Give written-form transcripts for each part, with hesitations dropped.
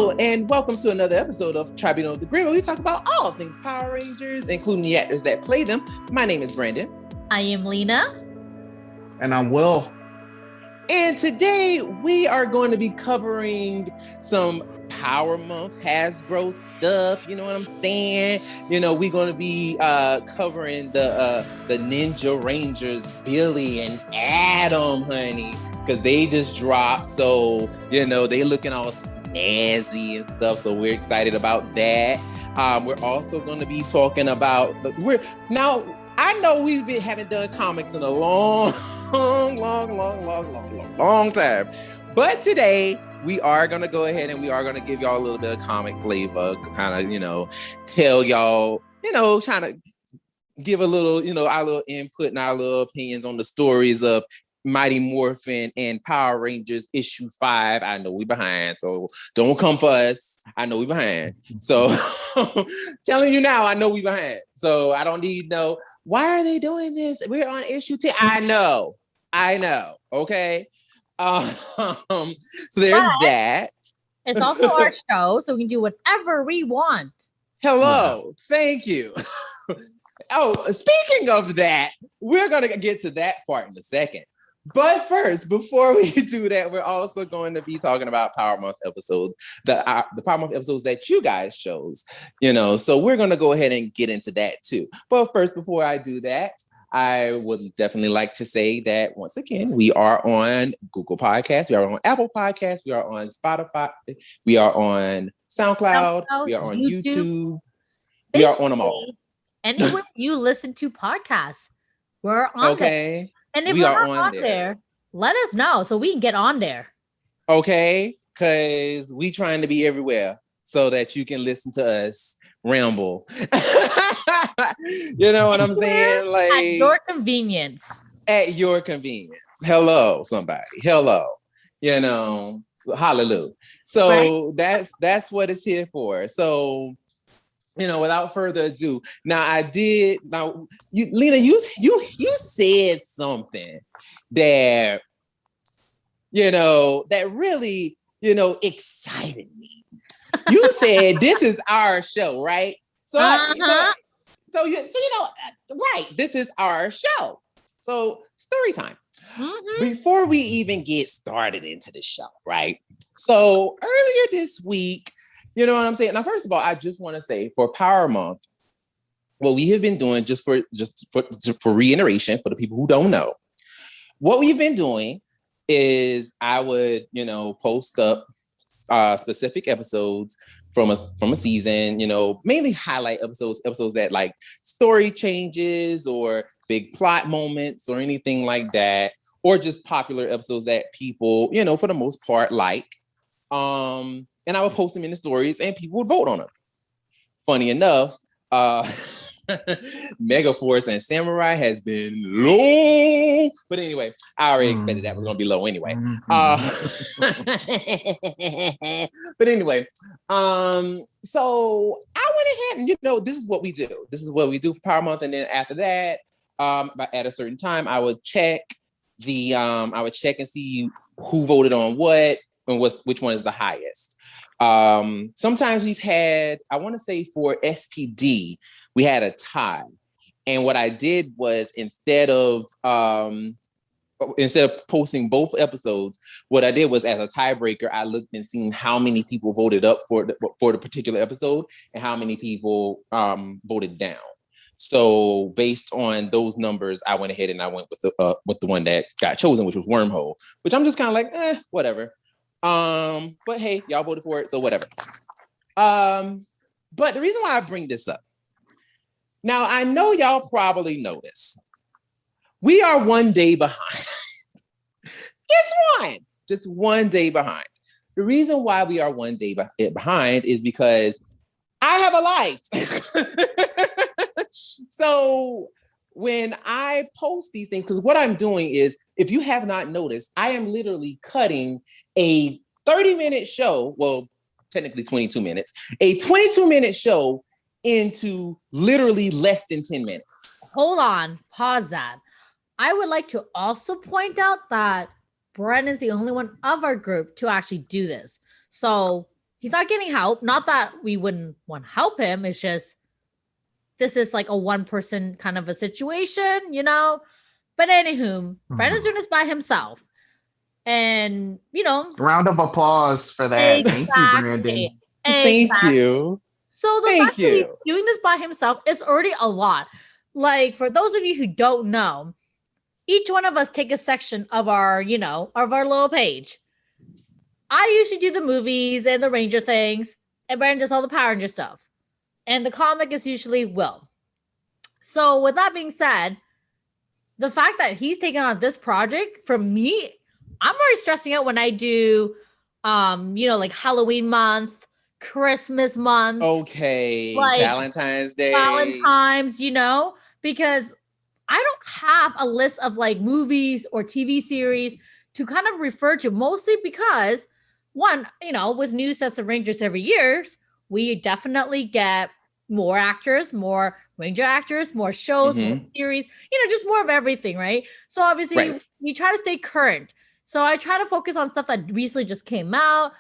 Hello, and welcome to another episode of Tribunal of the Grim, where we talk about all things Power Rangers, including the actors that play them. My name is Brandon. I am Lena. And I'm Will. And today we are going to be covering some Power Month Hasbro stuff. You know what I'm saying? You know, we're going to be covering the Ninja Rangers, Billy and Adam, honey, because they just dropped. So, you know, they looking all snazzy and stuff. So we're excited about that. We're also going to be talking about I know haven't done comics in a long time. But today we are going to go ahead and we are going to give y'all a little bit of comic flavor, kind of, tell y'all, trying to give a little, our little input and our little opinions on the stories of Mighty Morphin and Power Rangers issue 5. I know we behind, so don't come for us. I know we behind. So telling you now, I know we behind. So I don't need why are they doing this? We're on issue 10. I know. Okay. So there's that. It's also our show, so we can do whatever we want. Hello. Thank you. Oh, speaking of that, we're going to get to that part in a second. But first, before we do that, we're also going to be talking about Power Month episodes, the Power Month episodes that you guys chose, so we're going to go ahead and get into that too. But first, before I do that, I would definitely like to say that once again, we are on Google Podcasts, we are on Apple Podcasts, we are on Spotify, we are on SoundCloud, we are on YouTube. We are on them all. Anywhere you listen to podcasts, we're on there. And if we're not on there, let us know so we can get on there. Okay, because we trying to be everywhere so that you can listen to us ramble. You know what I'm saying? Like at your convenience. At your convenience. Hello, somebody. Hello. Hallelujah. So right. That's what it's here for. So without further ado, Lena, you said something that, that really, excited me. You said, this is our show, right? Right. This is our show. So story time. Mm-hmm. Before we even get started into the show, right? So earlier this week, you know what I'm saying? Now, first of all, I just want to say for Power Month, what we have been doing, just for reiteration, for the people who don't know, what we've been doing is I would, post up specific episodes from a season, mainly highlight episodes that like story changes or big plot moments or anything like that, or just popular episodes that people, for the most part, like. And I would post them in the stories and people would vote on them. Funny enough, Megaforce and Samurai has been low. But anyway, I already expected that was going to be low anyway. But anyway, so I went ahead and, this is what we do. This is what we do for Power Month. And then after that, at a certain time, I would check and see who voted on what and which one is the highest. Sometimes we've had, I want to say for SPD, we had a tie. And what I did was instead of posting both episodes, what I did was as a tiebreaker, I looked and seen how many people voted up for the particular episode and how many people voted down. So based on those numbers, I went ahead and I went with the one that got chosen, which was Wormhole, which I'm just kind of like, whatever. But hey, y'all voted for it, so whatever. But the reason why I bring this up, now I know y'all probably noticed, we are 1 day behind. Just one day behind. The reason why we are 1 day behind is because I have a life. So when I post these things, because what I'm doing is, if you have not noticed, I am literally cutting a 30-minute show, well, technically 22 minutes, a 22-minute show into literally less than 10 minutes. Hold on, pause that. I would like to also point out that Brennan is the only one of our group to actually do this. So he's not getting help. Not that we wouldn't want to help him. It's just, this is like a one person kind of a situation, you know? But anywho, Brennan's doing this by himself. And, you know. Round of applause for that. Exactly. Thank you, Brandon. Thank you. So the fact that he's doing this by himself is already a lot. Like, for those of you who don't know, each one of us take a section of our, you know, of our little page. I usually do the movies and the Ranger things, and Brandon does all the Power Ranger stuff. And the comic is usually Will. So with that being said, the fact that he's taking on this project, for me, I'm already stressing out when I do, you know, like Halloween month, Christmas month. Okay. Like Valentine's Day. Valentine's, you know, because I don't have a list of like movies or TV series to kind of refer to, mostly because, one, you know, with new sets of Rangers every year, we definitely get more actors, more Ranger actors, more shows, more series, you know, just more of everything, right? So obviously we try to stay current. So I try to focus on stuff that recently just came out,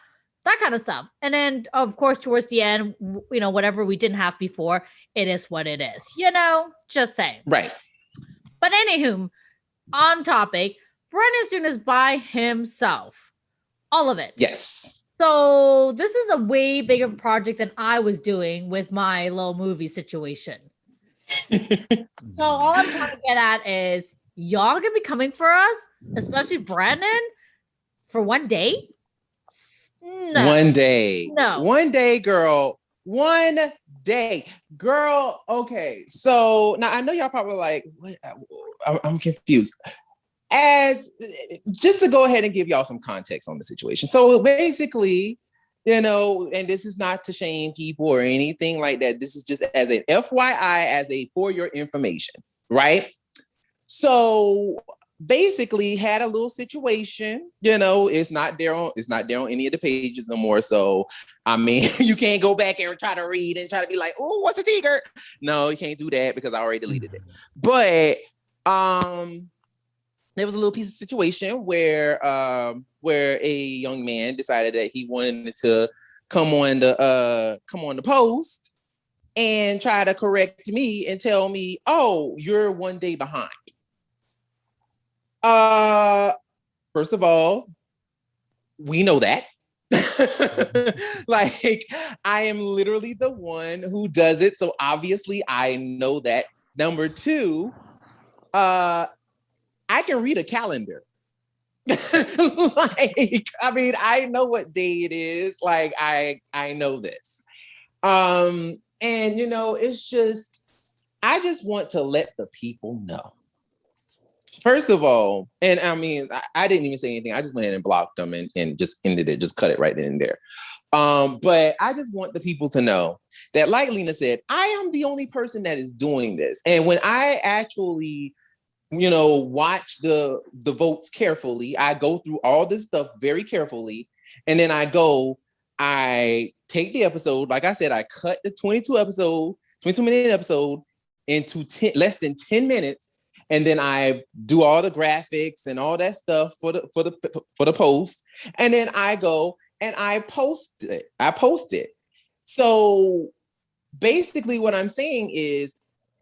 that kind of stuff. And then, of course, towards the end, you know, whatever we didn't have before, it is what it is, you know, just saying. Right. But anywho, on topic, Brennan's doing this by himself. All of it. Yes. So this is a way bigger project than I was doing with my little movie situation. So all I'm trying to get at is, y'all gonna be coming for us, especially Brandon, for one day? No. One day. No. One day, girl. One day. Girl, okay. So now I know y'all probably like, what? I'm confused. Just to go ahead and give y'all some context on the situation. So basically, you know, and this is not to shame people or anything like that. This is just as an FYI, for your information, right? So basically had a little situation, you know, it's not there on any of the pages no more. So, I mean, you can't go back and try to read and try to be like, oh, what's a tiger? No, you can't do that because I already deleted it. But, there was a little piece of situation where a young man decided that he wanted to come on the post and try to correct me and tell me, oh, you're one day behind. First of all, we know that. Like, I am literally the one who does it. So obviously I know that. Number two, I can read a calendar. Like, I mean, I know what day it is. Like, I know this. And you know, it's just, I just want to let the people know. First of all, and I mean, I didn't even say anything. I just went in and blocked them and just ended it, just cut it right then and there. But I just want the people to know that, like Lena said, I am the only person that is doing this. And when I actually, you know, watch the votes carefully, I go through all this stuff very carefully. And then I take the episode. Like I said, I cut the 22-minute episode into less than 10 minutes. And then I do all the graphics and all that stuff for the post. And then I go and I post it. So basically what I'm saying is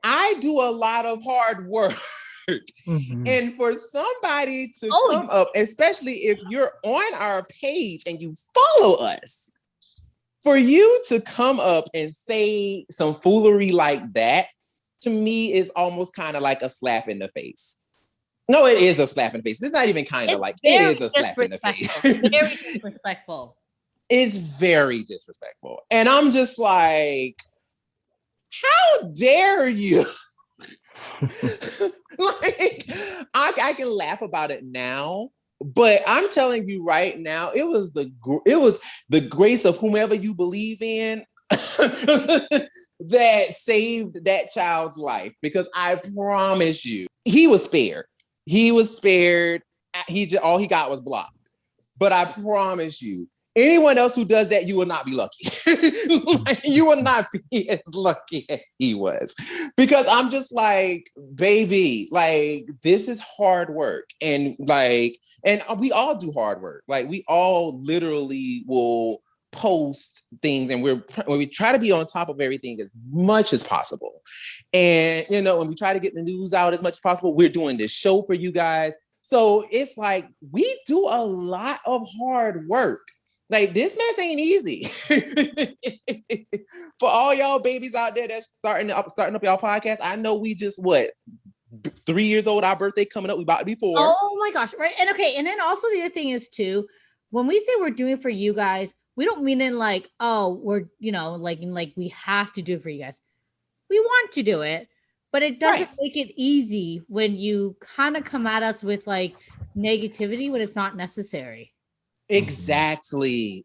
I do a lot of hard work. Mm-hmm. And for somebody to come up, especially if you're on our page and you follow us, for you to come up and say some foolery like that, to me is almost kind of like a slap in the face. No, it is a slap in the face. It's not even kind of like, it is a slap in the face. Very disrespectful. It's very disrespectful. And I'm just like, how dare you? Like, I can laugh about it now, but I'm telling you right now, it was the grace of whomever you believe in that saved that child's life, because I promise you, he was spared. All he got was blocked. But I promise you, anyone else who does that, you will not be lucky. Like, you will not be as lucky as he was. Because I'm just like, baby, like, this is hard work. And we all do hard work. Like, we all literally will post things and we try to be on top of everything as much as possible. And, you know, when we try to get the news out as much as possible, we're doing this show for you guys. So it's like, we do a lot of hard work. Like, this mess ain't easy. For all y'all babies out there that's starting up y'all podcast, I know we just, 3 years old, our birthday coming up, we about to be 4. Oh my gosh, right? And okay, and then also the other thing is too, when we say we're doing it for you guys, we don't mean in like, oh, we're, you know, like we have to do it for you guys. We want to do it, but it doesn't make it easy when you kind of come at us with like negativity when it's not necessary. Exactly.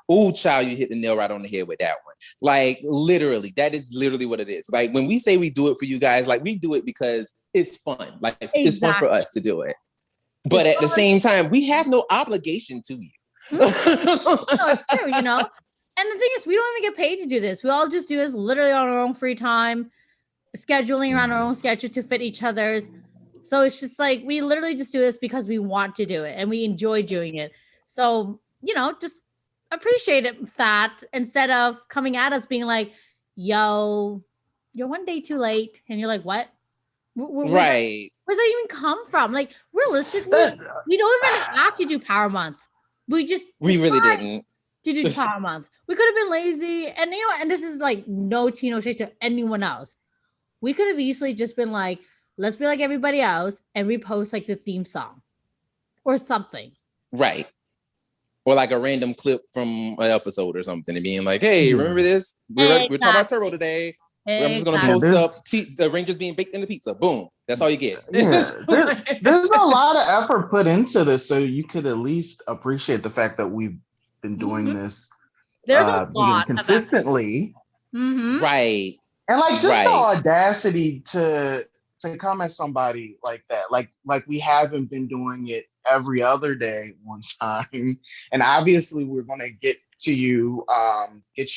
Oh, child, you hit the nail right on the head with that one. Like, literally, that is literally what it is. Like, when we say we do it for you guys, like, we do it because it's fun. Like, it's fun for us to do it. But at the same time, we have no obligation to you. No, it's true, you know? And the thing is, we don't even get paid to do this. We all just do this literally on our own free time, scheduling around our own schedule to fit each other's. So it's just like, we literally just do this because we want to do it and we enjoy doing it. So, you know, just appreciate it, that instead of coming at us being like, yo, you're one day too late. And you're like, what? Where's that even come from? Like, realistically, we don't even have to do Power Month. We really didn't. To do Power Month. We could have been lazy. And, you know, and this is like no shade to anyone else. We could have easily just been like, let's be like everybody else and repost like the theme song or something. Right. Or like a random clip from an episode or something and being like, hey, remember this? We're talking about Turbo today. I'm just going to post up the Rangers being baked in the pizza. Boom. That's all you get. Yeah. There's a lot of effort put into this. So you could at least appreciate the fact that we've been doing this There's a lot consistently. Right. And like just the audacity to come at somebody like that, like we haven't been doing it every other day one time, and obviously we're going to get you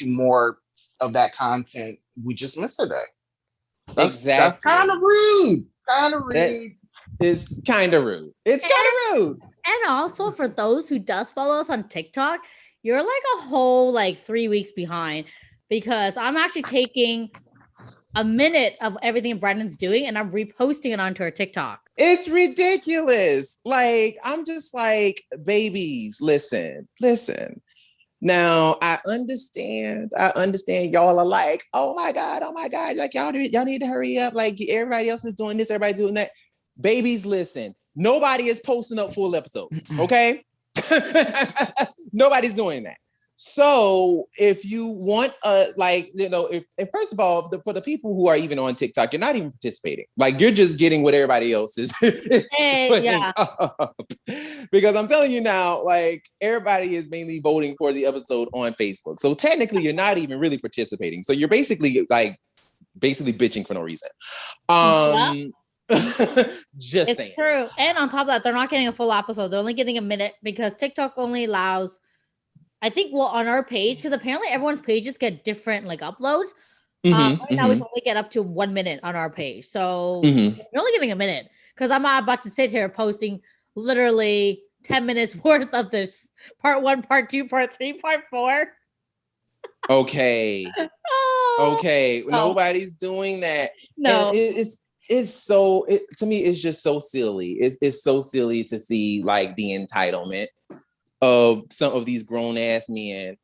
more of that content. We just missed a day. That's kind of rude. It's kind of rude. And also for those who does follow us on TikTok, you're like a whole like 3 weeks behind, because I'm actually taking a minute of everything Brennan's doing and I'm reposting it onto her TikTok. It's ridiculous. Like, I'm just like, babies, listen. Now, I understand y'all are like, oh my God, like y'all need to hurry up. Like, everybody else is doing this, everybody doing that. Babies, listen, nobody is posting up full episodes, okay? Nobody's doing that. So if you want, if first of all, for the people who are even on TikTok, you're not even participating. Like, you're just getting what everybody else is putting up. Because I'm telling you now, like, everybody is mainly voting for the episode on Facebook. So technically, you're not even really participating. So you're basically bitching for no reason. Just saying. True. And on top of that, they're not getting a full episode. They're only getting a minute because TikTok only allows, I think, on our page, because apparently everyone's pages get different like uploads. Right now we only get up to 1 minute on our page. So you're only getting a minute, because I'm not about to sit here posting literally 10 minutes worth of this part 1, part 2, part 3, part 4. Okay. Nobody's doing that. No. And to me, it's just so silly. It's so silly to see like the entitlement of some of these grown ass men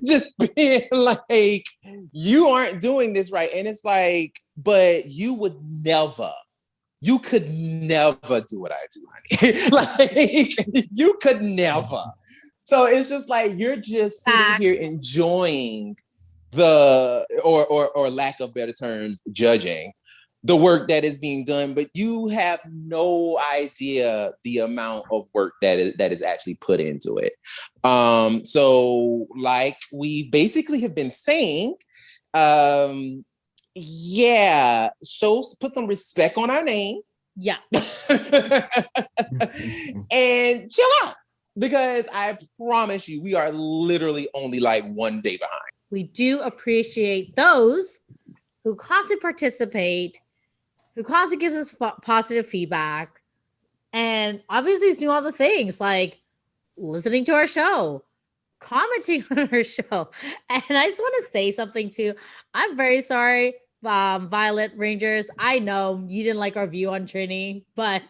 just being like, you aren't doing this right. And it's like, but you could never do what I do, honey. Like, you could never. So it's just like, you're just sitting here enjoying or lack of better terms, judging the work that is being done, but you have no idea the amount of work that is actually put into it. So like we basically have been saying, put some respect on our name. Yeah. And chill out, because I promise you, we are literally only like 1 day behind. We do appreciate those who constantly participate, who constantly gives us positive feedback, and obviously is doing all the things like listening to our show, commenting on our show. And I just want to say something too. I'm very sorry, Violet Rangers. I know you didn't like our view on Trini, but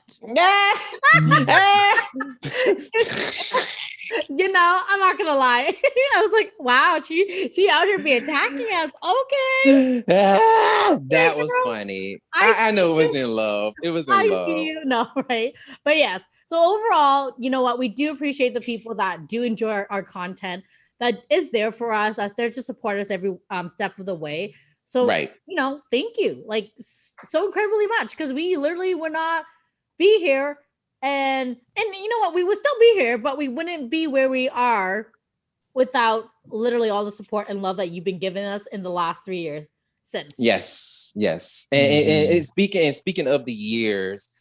you know, I'm not gonna lie. I was like, wow, she out here be attacking us. Okay. That was funny. I know it was in love. It was in love. You know, right? But yes. So overall, you know what? We do appreciate the people that do enjoy our content, that is there for us, that's there to support us every step of the way. So, right. You know, thank you like so incredibly much, because we literally would not be here. And you know what? We would still be here, but we wouldn't be where we are without literally all the support and love that you've been giving us in the last 3 years since. Yes. And speaking of the years,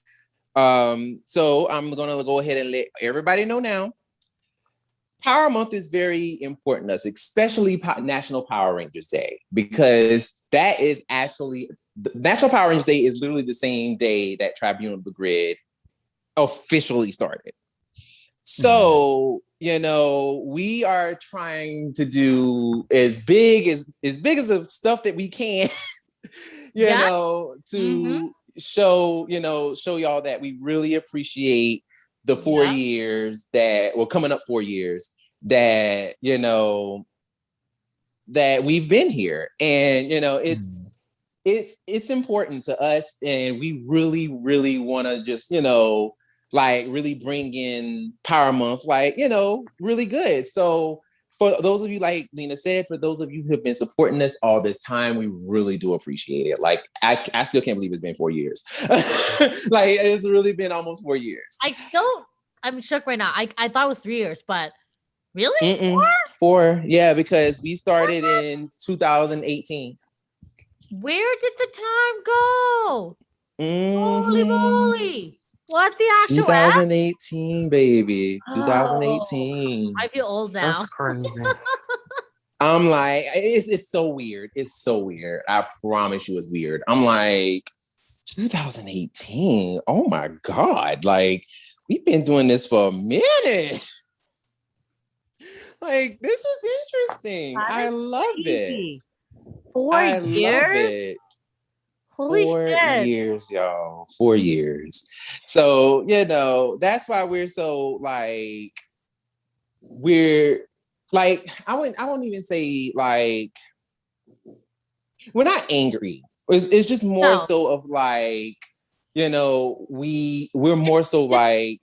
so I'm gonna go ahead and let everybody know now. Power Month is very important to us, especially National Power Rangers Day, because that is actually National Power Rangers Day is literally the same day that Tribunal of the Grid officially started. So, you know, we are trying to do as big as the stuff that we can, you know, to show y'all that we really appreciate the 4 years that, well, coming up 4 years that, you know, that we've been here. And, you know, it's important to us, and we really, really want to just, you know, like really bring in Power Month, like, you know, really good. So for those of you, like Lena said, for those of you who have been supporting us all this time, we really do appreciate it. Like, I still can't believe it's been 4 years. Like, it's really been almost 4 years. I'm shook right now. I thought it was 3 years, but really? 4? Yeah, because we started in 2018. Where did the time go? Holy moly. What the actual 2018, baby. 2018. I feel old now. That's crazy. I'm like, it's so weird. It's so weird. I promise you it's weird. I'm like, 2018. Oh my God. Like, we've been doing this for a minute. Like, this is interesting. I love it. 4 years? Love it. Holy 4 shit. years, y'all. 4 years. So, you know, that's why we're so like, we're like, I won't even say like, we're not angry. It's just more so of like, you know, we're more so like,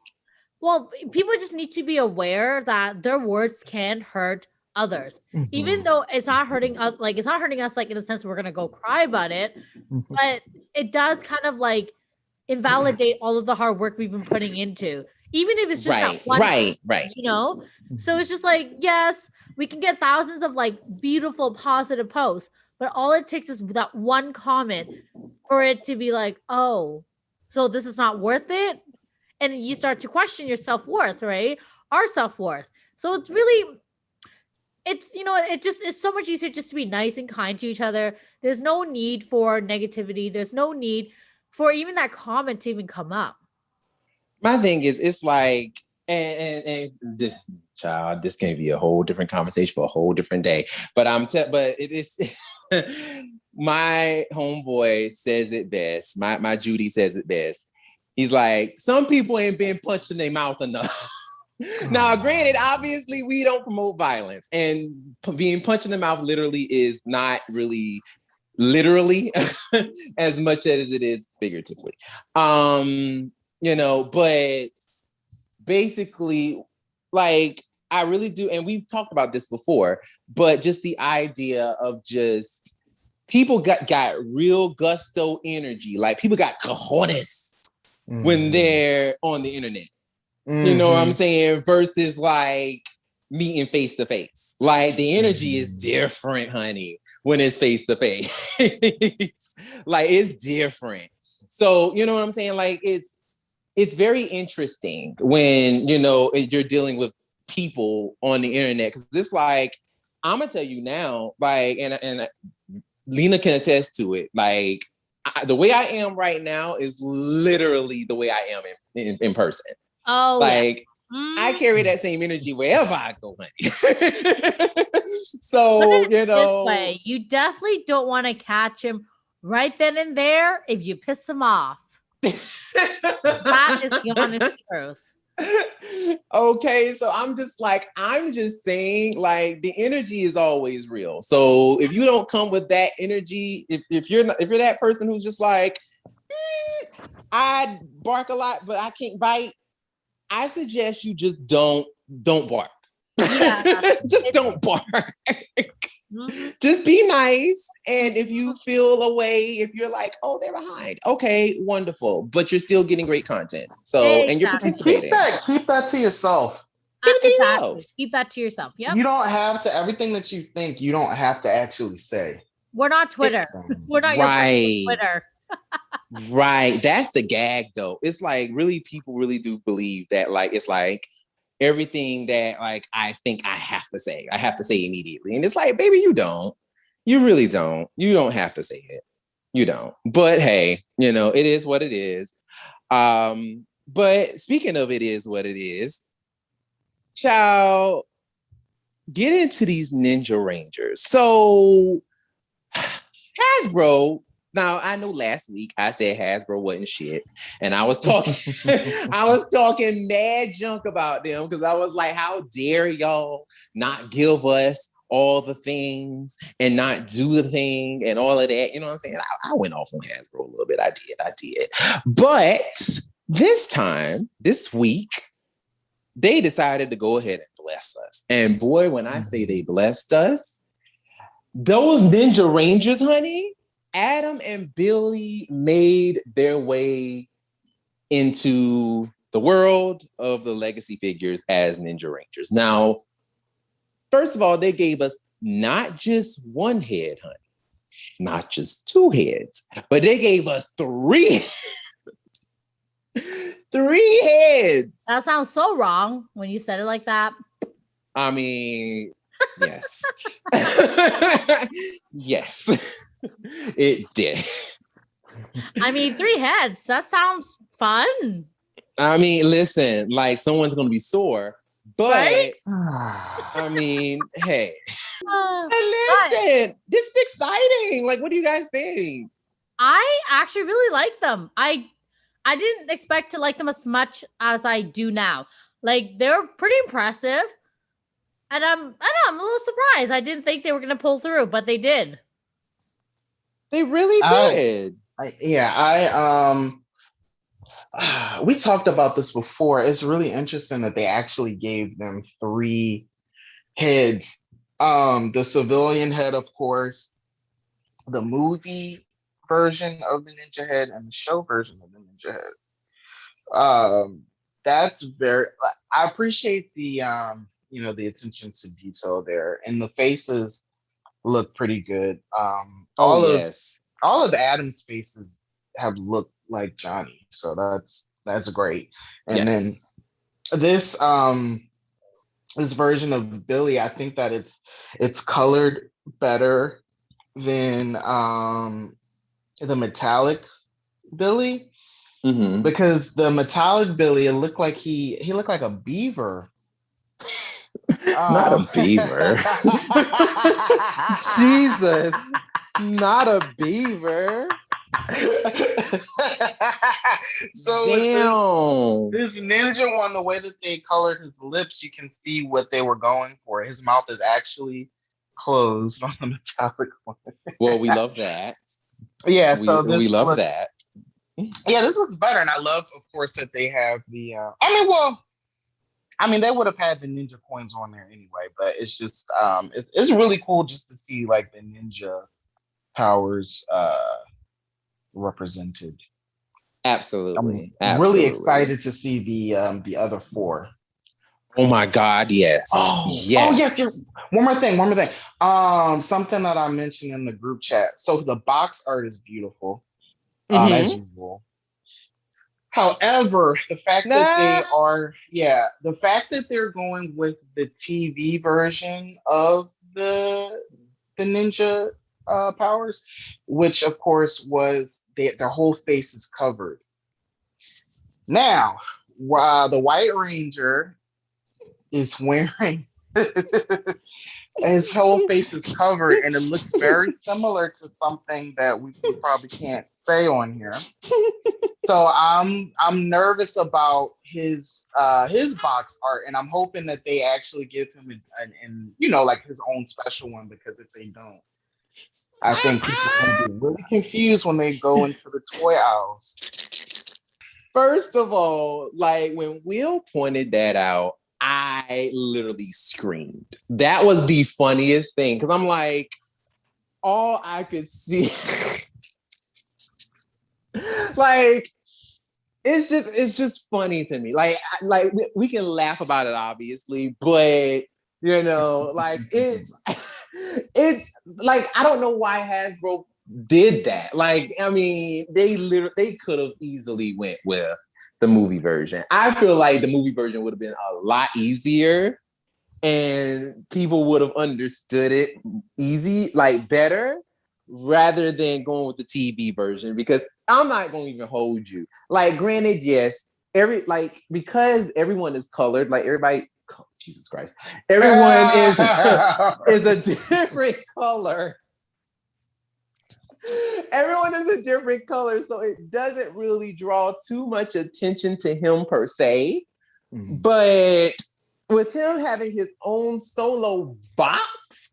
well, people just need to be aware that their words can hurt others, even though it's not hurting us. Like, it's not hurting us, like in the sense we're gonna go cry about it, but it does kind of like invalidate all of the hard work we've been putting into, even if it's just that one, right. You know, so it's just like, yes, we can get thousands of like beautiful, positive posts, but all it takes is that one comment for it to be like, oh, so this is not worth it. And you start to question your self-worth, right? Our self-worth. So it's really, it's, you know, it's so much easier just to be nice and kind to each other. There's no need for negativity. There's no need for even that comment to even come up. My thing is, it's like, and this child, this can be a whole different conversation for a whole different day. But but it is, my homeboy says it best. My Judy says it best. He's like, some people ain't been punched in their mouth enough. Now, granted, obviously, we don't promote violence, and being punched in the mouth literally is not really literally as much as it is figuratively. You know, but basically, like, I really do, and we've talked about this before, but just the idea of just people got real gusto energy, like people got cojones when they're on the internet. You know what I'm saying? Versus like meeting face to face. Like the energy is different, honey, when it's face to face. Like it's different. So, you know what I'm saying? Like it's very interesting when, you know, you're dealing with people on the internet. Cause it's like, I'm gonna tell you now, like, and Lena can attest to it. Like, the way I am right now is literally the way I am in person. Oh, like, I carry that same energy wherever I go, honey. So, this way, you definitely don't want to catch him right then and there if you piss him off. That is the honest truth. Okay, so I'm just saying, like, the energy is always real. So if you don't come with that energy, if you're that person who's just like, I bark a lot, but I can't bite, I suggest you just don't bark. Yeah, just don't bark. Just be nice. And if you feel a way, if you're like, oh, they're behind, okay, wonderful. But you're still getting great content. So, and you're participating. Keep that to yourself. Keep it to yourself. Keep that to yourself. Yep. You don't have to, everything that you think, you don't have to actually say. We're not Twitter. We're not your Twitter. Right. That's the gag, though. It's like, really, people really do believe that, like, it's like everything that, like, I think I have to say immediately. And it's like, baby, you don't. You really don't. You don't have to say it. You don't. But hey, it is what it is. But speaking of it is what it is, child, get into these Ninja Rangers. So Hasbro. Now, I know last week I said Hasbro wasn't shit, and I was talking mad junk about them because I was like, how dare y'all not give us all the things and not do the thing and all of that. You know what I'm saying? I went off on Hasbro a little bit. I did. But this week, they decided to go ahead and bless us. And boy, when I say they blessed us, those Ninja Rangers, honey, Adam and Billy made their way into the world of the legacy figures as Ninja Rangers. Now, first of all, they gave us not just one head, honey, not just two heads, but they gave us three. Three heads. That sounds so wrong when you said it like that. I mean, yes. Yes. It did. I mean, 3 heads. That sounds fun. I mean, listen, like someone's going to be sore, but right? I mean, hey. Listen, this is exciting. Like, what do you guys think? I actually really like them. I didn't expect to like them as much as I do now. Like, they're pretty impressive. And I'm a little surprised. I didn't think they were going to pull through, but they did. They really did. We talked about this before. It's really interesting that they actually gave them 3 heads. The civilian head, of course, the movie version of the Ninja Head, and the show version of the Ninja Head. That's very. I appreciate the the attention to detail there, and the faces look pretty good. All of Adam's faces have looked like Johnny, so that's great. And then this version of Billy, I think that it's colored better than the metallic Billy, because the metallic Billy, it looked like he looked like a beaver. Not a beaver. Jesus, not a beaver. So damn. This ninja one, the way that they colored his lips, you can see what they were going for. His mouth is actually closed on the metallic one. Well, we love that. Yeah, so we love that. Yeah, this looks better, and I love, of course, that they have the. They would have had the ninja coins on there anyway, but it's just it's really cool just to see like the ninja powers represented. Absolutely. I'm really excited to see the other 4. Oh my God, yes. Yes. One more thing. Something that I mentioned in the group chat. So the box art is beautiful, as usual. However, the fact that they're going with the TV version of the ninja powers, which of course was their whole face is covered. Now, the White Ranger is wearing his whole face is covered, and it looks very similar to something that we probably can't say on here. So I'm nervous about his box art, and I'm hoping that they actually give him an like his own special one, because if they don't, I think people are going to be really confused when they go into the toy aisles. First of all, like when Will pointed that out, I literally screamed. That was the funniest thing, because I'm like, all I could see, like, it's just funny to me. Like we can laugh about it, obviously, but like it's like, I don't know why Hasbro did that. Like, I mean, they could have easily went with the movie version. I feel like the movie version would have been a lot easier, and people would have understood it better, rather than going with the TV version. Because I'm not going to even hold you. Like, granted, yes, because everyone is colored, like everybody. Jesus Christ! Everyone is a different color. Everyone is a different color, so it doesn't really draw too much attention to him per se. Mm-hmm. But with him having his own solo box,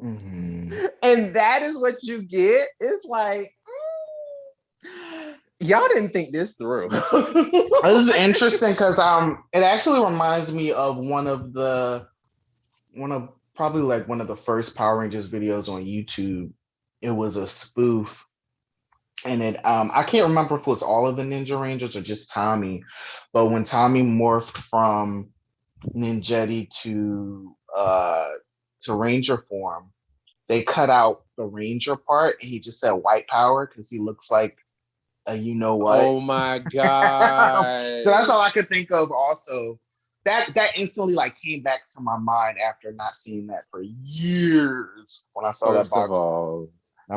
mm-hmm. and that is what you get, it's like, y'all didn't think this through. This is interesting because it actually reminds me of one of the first Power Rangers videos on YouTube. It was a spoof, and it I can't remember if it was all of the Ninja Rangers or just Tommy, but when Tommy morphed from Ninjetti to Ranger form, they cut out the Ranger part, and he just said white power because he looks like a you-know-what. Oh my god. So that's all I could think of. Also, that instantly came back to my mind after not seeing that for years when I saw that box. First of all,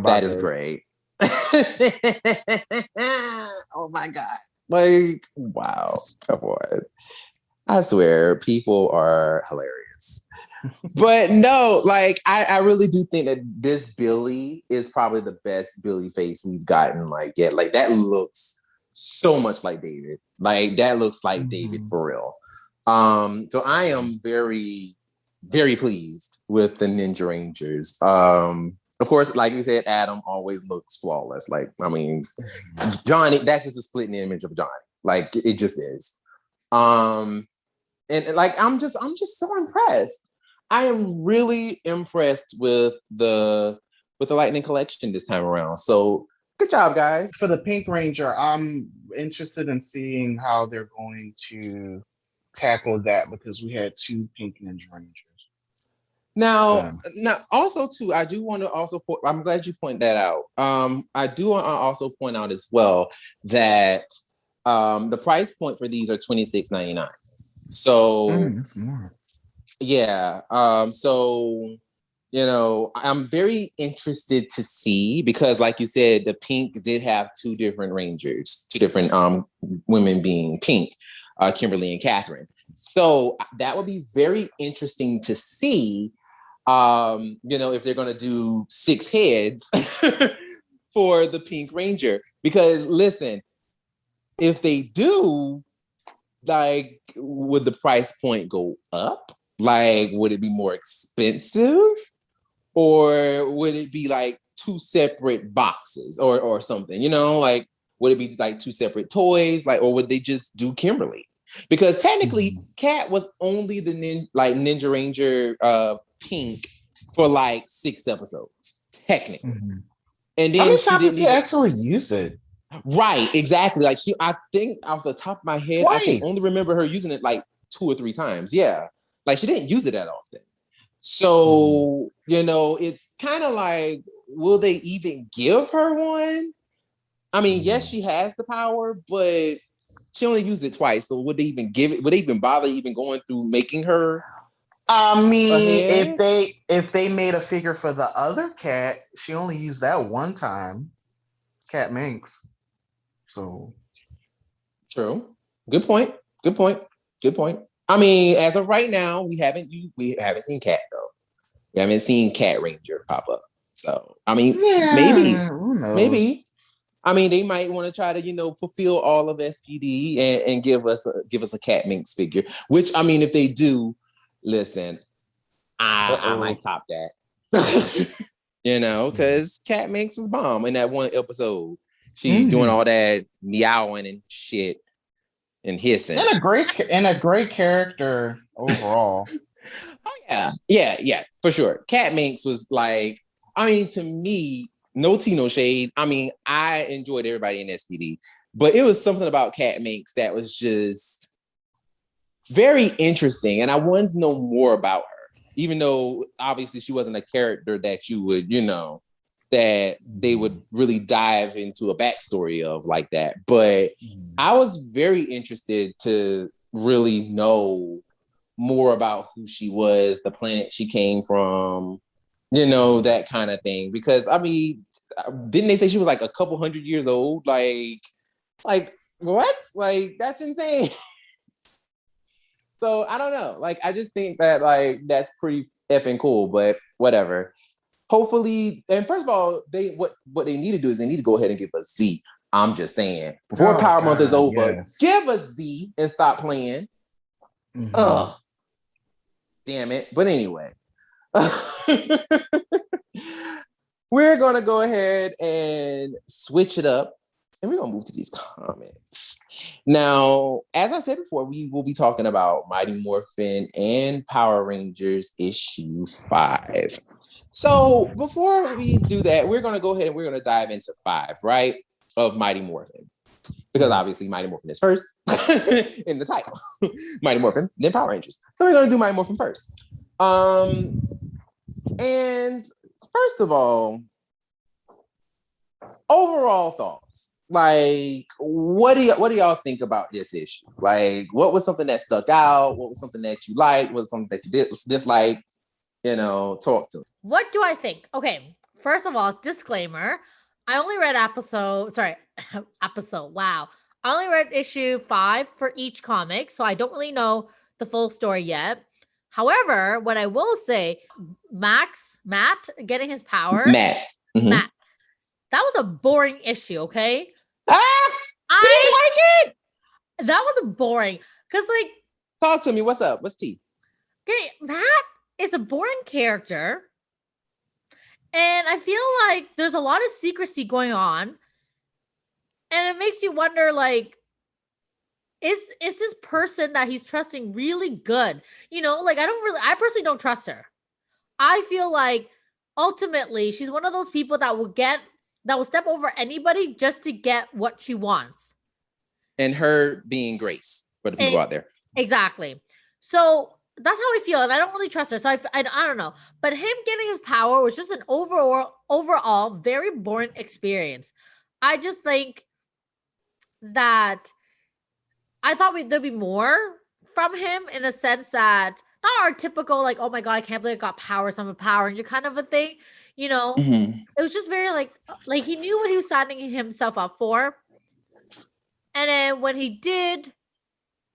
that is great. Oh my god. Like, wow. Come on. I swear, people are hilarious. But no, like, I really do think that this Billy is probably the best Billy face we've gotten yet. Like, that looks so much like David. Like, that looks like David for real. So I am very, very pleased with the Ninja Rangers. Of course, like you said, Adam always looks flawless. Like, I mean, Johnny, that's just a splitting image of Johnny. Like, it just is. And like, I'm just so impressed. I am really impressed with the Lightning Collection this time around. So good job, guys. For the Pink Ranger, I'm interested in seeing how they're going to tackle that, because we had 2 Pink Ninja Rangers. Now, also too, I do want to also. I'm glad you point that out. I do want to also point out as well that the price point for these are $26.99. So that's more. Yeah. So I'm very interested to see, because like you said, the Pink did have 2 different Rangers, 2 different women being Pink, Kimberly and Catherine. So that would be very interesting to see. If they're going to do 6 heads for the Pink Ranger, because listen, if they do, like, would the price point go up? Like, would it be more expensive, or would it be like 2 separate boxes or something? Like, would it be like 2 separate toys? Like, or would they just do Kimberly? Because technically, Kat was only the Ninja Ranger Pink for like 6 episodes, technically. And then how many times did she actually use it? Right, exactly. Like, I think off the top of my head, I can only remember her using it like 2 or 3 times. Yeah, like, she didn't use it that often. So it's kind of like, will they even give her one? I mean, yes, she has the power, but she only used it twice. So would they even give it? Would they even bother even going through making her? I mean, if they made a figure for the other cat, she only used that one time. Cat Minx. So true. Good point. I mean, as of right now, we haven't seen Cat though. We haven't seen Cat Ranger pop up. So I mean, maybe. I mean, they might want to try to, fulfill all of SPD and give us a Cat Minx figure. Which I mean, if they do, listen, I might top that. Because Cat Minx was bomb in that one episode. She doing all that meowing and shit and hissing. And a great character overall. Oh yeah, for sure. Cat Minx was like, I mean, to me, no tea, no shade. I mean, I enjoyed everybody in SPD, but it was something about Cat Minx that was just very interesting, and I wanted to know more about her, even though obviously she wasn't a character that you would, that they would really dive into a backstory of like that. But I was very interested to really know more about who she was, the planet she came from, that kind of thing. Because I mean, didn't they say she was like a couple 100 years old? Like what? Like, that's insane. So I don't know. Like, I just think that that's pretty effing cool, but whatever. Hopefully, and first of all, what they need to do is they need to go ahead and give us Z. I'm just saying, before Power Month is over, give us Z and stop playing. Ugh. Damn it. But anyway. We're going to go ahead and switch it up, and we're going to move to these comments. Now, as I said before, we will be talking about Mighty Morphin and Power Rangers issue 5. So before we do that, we're going to go ahead and we're going to dive into 5, right, of Mighty Morphin. Because obviously Mighty Morphin is first in the title. Mighty Morphin, then Power Rangers. So we're going to do Mighty Morphin first. And first of all, overall thoughts. Like, what do y'all think about this issue? Like, what was something that stuck out? What was something that you liked? What was something that you disliked? Talk to me. What do I think? Okay, first of all, disclaimer. I only read wow. I only read issue 5 for each comic, so I don't really know the full story yet. However, what I will say, Matt getting his power. Matt. That was a boring issue, okay? I didn't like it. That was boring. Because, talk to me. What's up? What's tea? Okay, Matt is a boring character. And I feel like there's a lot of secrecy going on. And it makes you wonder, is this person that he's trusting really good? I personally don't trust her. I feel like ultimately she's one of those people that will step over anybody just to get what she wants. And her being Grace for the people out there. Exactly. So that's how I feel, and I don't really trust her. So I don't know. But him getting his power was just an overall very boring experience. I just think that I thought there'd be more from him in the sense that not our typical oh my god, I can't believe I got power, so I'm a Power Ranger kind of a thing. It was just very like he knew what he was signing himself up for. And then when he did,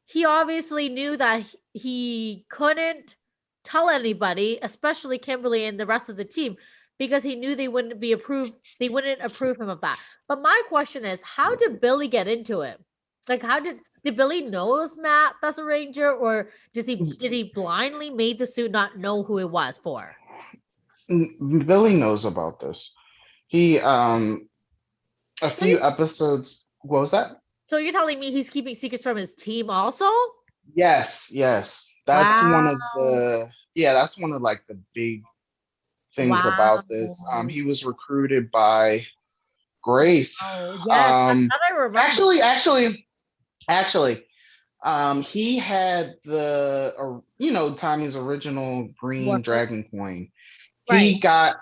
he obviously knew that he couldn't tell anybody, especially Kimberly and the rest of the team, because he knew they wouldn't approve him of that. But my question is, how did Billy get into it? How did Billy know it was Matt that's a Ranger, or did he blindly made the suit not know who it was for? Billy knows about this. He a few episodes. What was that? So you're telling me he's keeping secrets from his team also? Yes. That's one of the the big things about this. He was recruited by Grace. Oh, yeah. I remember. Actually, he had the Tommy's original green dragon coin. Right. He got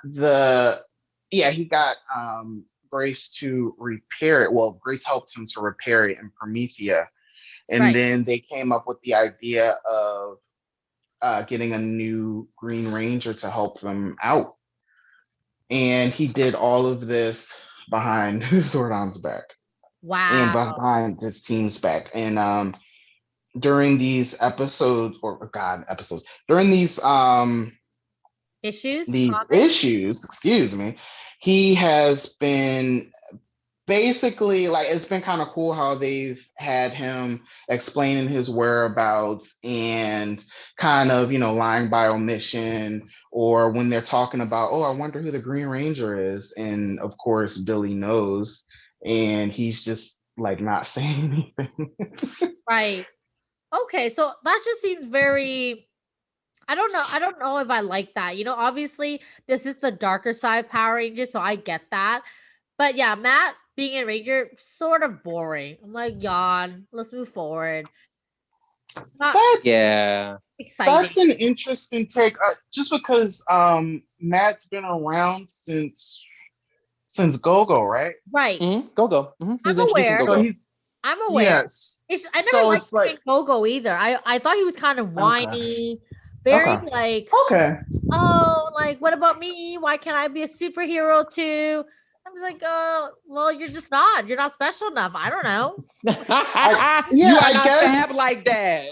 Grace to repair it. Well, Grace helped him to repair it in Promethea. And then they came up with the idea of getting a new Green Ranger to help them out. And he did all of this behind Zordon's back. Wow. And behind his team's back. And during these episodes, during these issues, excuse me, he has been basically like, it's been kind of cool how they've had him explaining his whereabouts and kind of, lying by omission, or when they're talking about, oh, I wonder who the Green Ranger is, and of course Billy knows, and he's just like not saying anything. Right. Okay, so that just seems very, I don't know if I like that. Obviously this is the darker side of Power Rangers, so I get that. But yeah, Matt being a Ranger, sort of boring. I'm like, yawn, let's move forward. Not exciting. That's an interesting take, just because Matt's been around since Go-Go, right? Right. Mm-hmm. Go-Go. Mm-hmm. I'm aware. So I'm aware. Yes. I never liked Go-Go either. I thought he was kind of whiny, very like, oh, like, what about me? Why can't I be a superhero too? I was like, well, you're just not. You're not special enough. I don't know. You are not fab like that.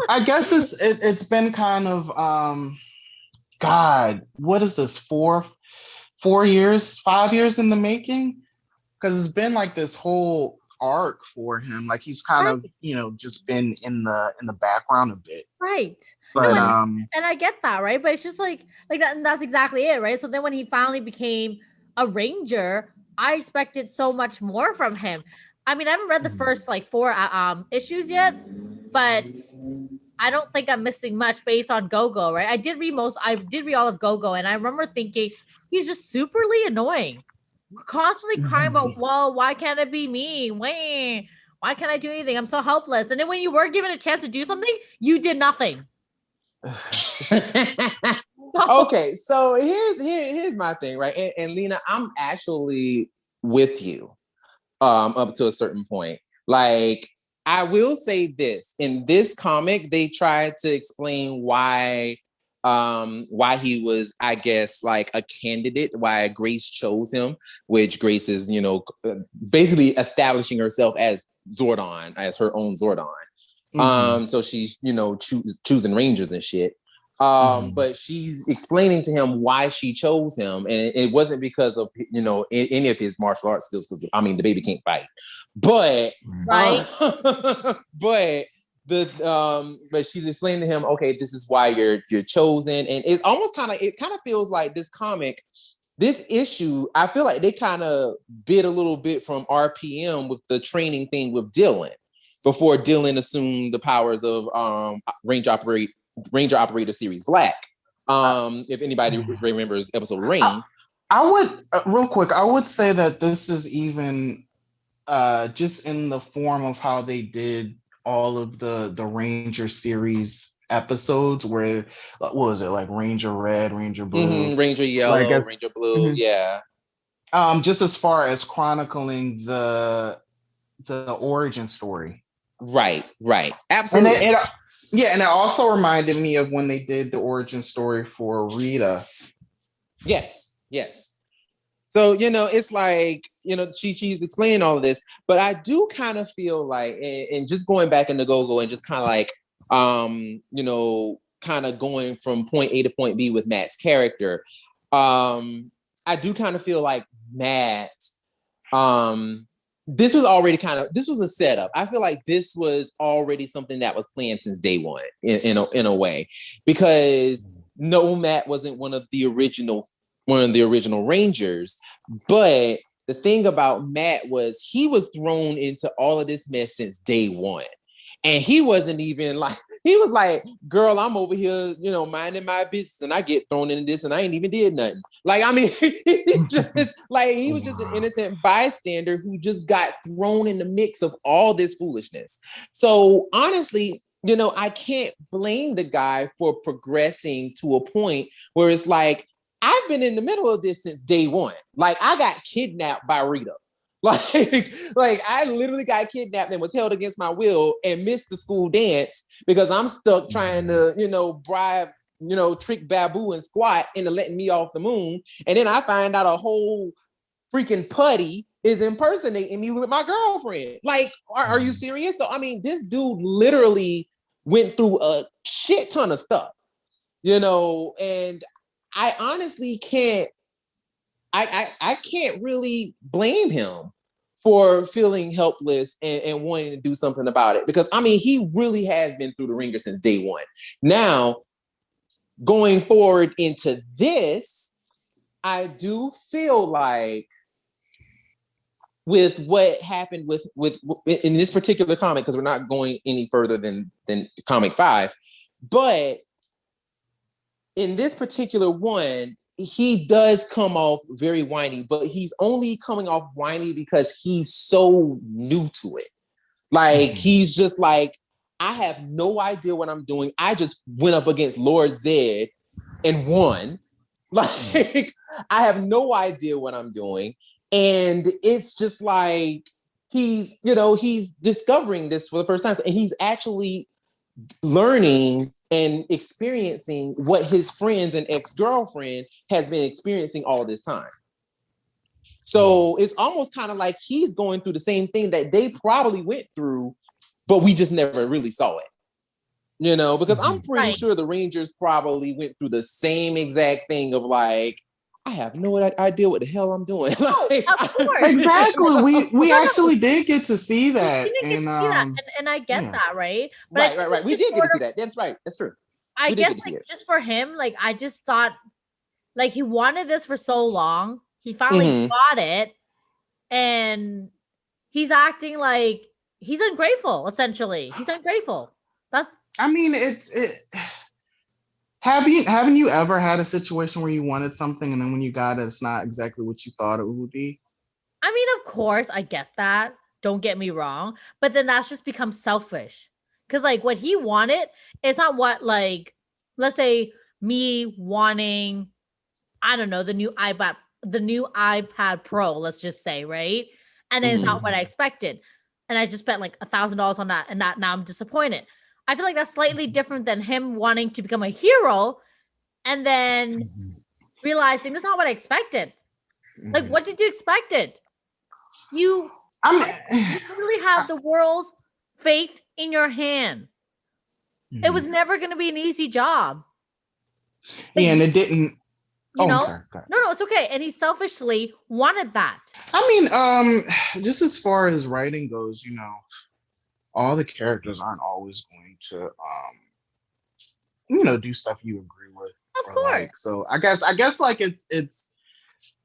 I guess it's been kind of God, what is this, 5 years in the making? Because it's been like this whole arc for him. Like he's kind of, just been in the background a bit. Right. But and I get that, right? But it's just like that, and that's exactly it, right? So then when he finally became a Ranger, I expected so much more from him. I mean, I haven't read the first 4 issues yet, but I don't think I'm missing much based on Go-Go, right? I did read all of Go-Go, and I remember thinking he's just superly annoying. Constantly crying about, whoa, why can't it be me? Why can't I do anything? I'm so helpless. And then when you were given a chance to do something, you did nothing. Okay, so here's my thing, right? And Lena, I'm actually with you up to a certain point. Like, I will say this, in this comic, they tried to explain why he was, I guess, like a candidate, why Grace chose him, which Grace is, basically establishing herself as Zordon, as her own Zordon. So she's, choosing Rangers and shit. But she's explaining to him why she chose him. And it wasn't because of, any of his martial arts skills, because the baby can't fight. But, but she's explaining to him, okay, this is why you're chosen. And it's almost kind of feels like this comic, this issue, I feel like they kind of bit a little bit from RPM with the training thing with Dylan, before Dylan assumed the powers of Ranger Operator Series Black. If anybody remembers episode Rain. I would, real quick, I would say that this is even just in the form of how they did all of the Ranger series episodes, where, what was it, like Ranger Red, Ranger Blue, Ranger Yellow, Ranger Blue, yeah. Just as far as chronicling the origin story. Right, absolutely. And it also reminded me of when they did the origin story for Rita. Yes. So, it's like, she's explaining all of this, but I do kind of feel like, and just going back into Go-Go and just kind of like, kind of going from point A to point B with Matt's character, I do kind of feel like Matt, this was a setup. I feel like this was already something that was planned since day one in a way, because no, Matt wasn't one of the original Rangers, but the thing about Matt was he was thrown into all of this mess since day one. And he wasn't even like, he was like, girl, I'm over here, minding my business, and I get thrown into this and I ain't even did nothing. Like, I mean, he was just an innocent bystander who just got thrown in the mix of all this foolishness. So honestly, I can't blame the guy for progressing to a point where it's like, I've been in the middle of this since day one. Like, I got kidnapped by Rita. Like I literally got kidnapped and was held against my will and missed the school dance because I'm stuck trying to, bribe, trick Babu and Squat into letting me off the moon. And then I find out a whole freaking putty is impersonating me with my girlfriend. Like, are you serious? So, I mean, this dude literally went through a shit ton of stuff, you know, and I honestly can't, I can't really blame him for feeling helpless and wanting to do something about it. Because, I mean, he really has been through the ringer since day one. Now, going forward into this, I do feel like with what happened with in this particular comic, because we're not going any further than comic 5, but in this particular one, he does come off very whiny, but he's only coming off whiny because he's so new to it. Like, he's just like, I have no idea what I'm doing. I just went up against Lord Zed and won. Like, I have no idea what I'm doing. And it's just like, he's discovering this for the first time. And he's actually learning and experiencing what his friends and ex-girlfriend has been experiencing all this time. So it's almost kind of like he's going through the same thing that they probably went through, but we just never really saw it. You know, because I'm pretty sure the Rangers probably went through the same exact thing of like, I have no idea what the hell I'm doing. Like, of course. Exactly. We actually did get to see that. And I get that, right? But right. We did get to see that. That's right. That's true. I guess like, just for him, like, I just thought, like, he wanted this for so long. He finally got it. And he's acting like he's ungrateful, essentially. He's ungrateful. I mean, haven't you ever had a situation where you wanted something and then when you got it, it's not exactly what you thought it would be? I mean, of course, I get that. Don't get me wrong. But then that's just become selfish. Because, like, what he wanted, it's not what, like, let's say me wanting, I don't know, the new iPad Pro, let's just say, right? And then it's not what I expected. And I just spent like $1,000 on that, and now I'm disappointed. I feel like that's slightly different than him wanting to become a hero and then realizing that's not what I expected. Like, what did you expect it? You really have the world's fate in your hand. It was never going to be an easy job. Yeah, and it didn't. You know? No, it's okay. And he selfishly wanted that. I mean, just as far as writing goes, you know, all the characters aren't always going to, do stuff you agree with. Of course. Like. So I guess like it's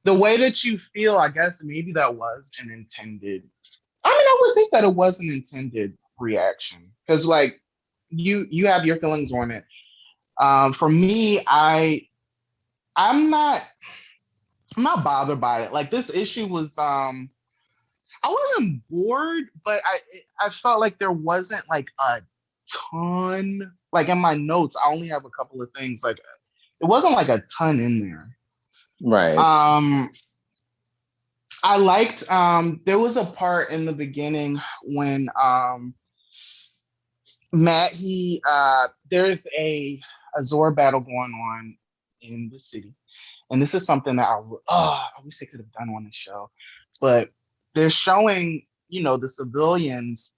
the way that you feel. I guess maybe that was an intended. I mean, I would think that it was an intended reaction because like you have your feelings on it. For me, I'm not bothered by it. Like this issue was, I wasn't bored, but I felt like there wasn't like a ton. Like in my notes, I only have a couple of things. Like it wasn't like a ton in there. Right. I liked. There was a part in the beginning when Matt there's a Zor battle going on in the city. And this is something that I wish they could have done on the show. But they're showing, the civilians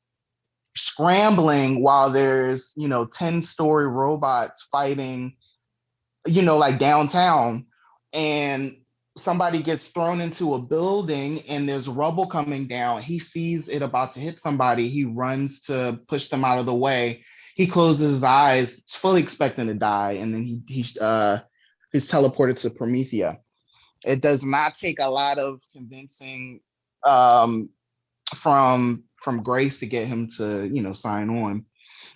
scrambling while there's, 10-story robots fighting, like downtown. And somebody gets thrown into a building and there's rubble coming down. He sees it about to hit somebody. He runs to push them out of the way. He closes his eyes, fully expecting to die. And then he's teleported to Promethea. It does not take a lot of convincing from Grace to get him to, sign on.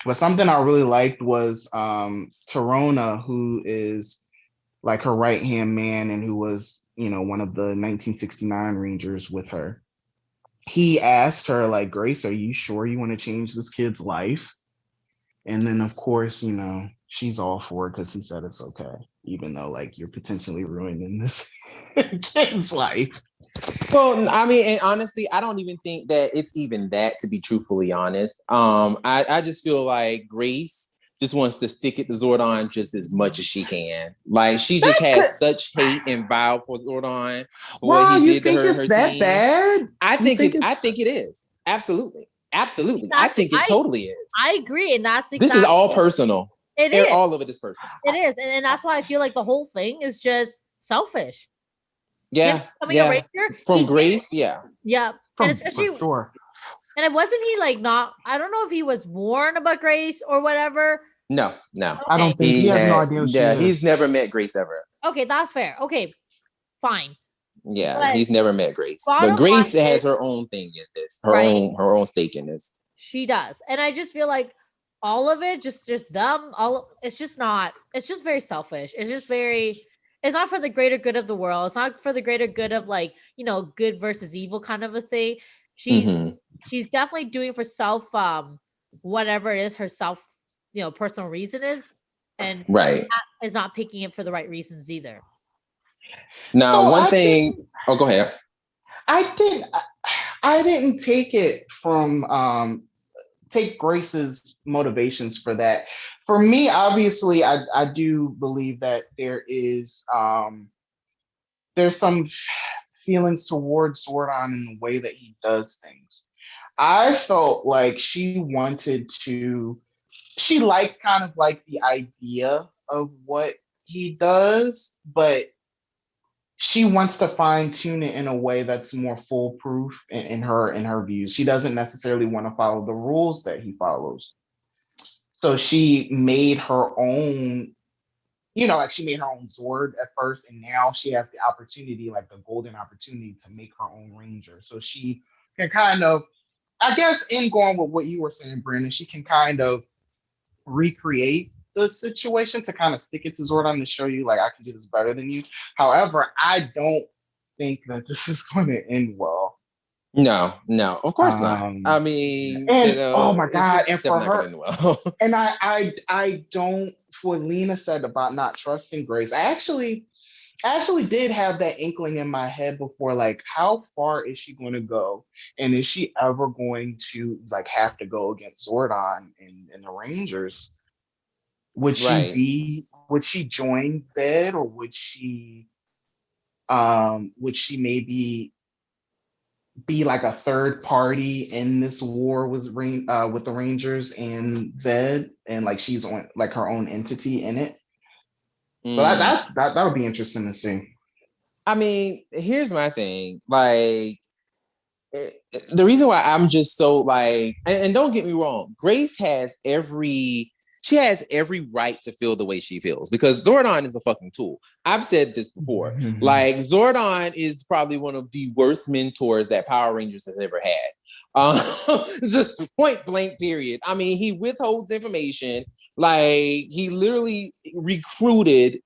But something I really liked was Torona, who is like her right-hand man and who was, one of the 1969 Rangers with her. He asked her, like, Grace, are you sure you want to change this kid's life? And then, of course, she's all for it because he said it's okay, even though, like, you're potentially ruining this kid's life. Well, I mean, and honestly, I don't even think that it's even that, to be truthfully honest. I just feel like Grace just wants to stick it to Zordon just as much as she can. Like she just has such hate and vile for Zordon for what he did to her and her that team. Bad? I think it is. Absolutely. Absolutely. Exactly. I think it totally is. I agree. And that's this is all personal. It is. All of it is personal. It is. And that's why I feel like the whole thing is just selfish. Yeah. Becoming a ranger, from Grace, yeah. Yeah. And especially for sure. And it wasn't he like not I don't know if he was warned about Grace or whatever. No. Okay. I don't think he has no idea. Yeah, he's never met Grace ever. Okay, that's fair. Okay, fine. Yeah, but he's never met Grace. But Grace has her own thing in this, her own stake in this. She does, and I just feel like all of it, just them, it's just very selfish. It's just very. It's not for the greater good of the world. It's not for the greater good of like good versus evil kind of a thing. She's definitely doing it for self, whatever it is her self, personal reason is, and is not picking it for the right reasons either. Now, one thing. Go ahead. I didn't take it from take Grace's motivations for that. For me, obviously, I do believe that there's some feelings towards Zordon in the way that he does things. I felt like she liked kind of like the idea of what he does, but she wants to fine tune it in a way that's more foolproof in her views. She doesn't necessarily want to follow the rules that he follows. So she made her own, she made her own Zord at first, and now she has the opportunity, like the golden opportunity, to make her own Ranger. So she can kind of, I guess, in going with what you were saying, Brennan, she can kind of recreate the situation to kind of stick it to Zordon to show you, like, I can do this better than you. However, I don't think that this is going to end well. No, of course not. I mean, oh my God, and for her, well. and I don't. What Lena said about not trusting Grace, I actually did have that inkling in my head before, like, how far is she going to go, and is she ever going to like have to go against Zordon in the Rangers? Would she join Zed, or would she maybe be like a third party in this war with the Rangers and Zed, and like she's on like her own entity in it? So that would be interesting to see. I mean, here's my thing. Like, the reason why I'm just so like, and don't get me wrong, Grace has every right to feel the way she feels, because Zordon is a fucking tool. I've said this before. Mm-hmm. Like, Zordon is probably one of the worst mentors that Power Rangers has ever had. Just point blank, period. I mean, he withholds information. Like, he literally recruited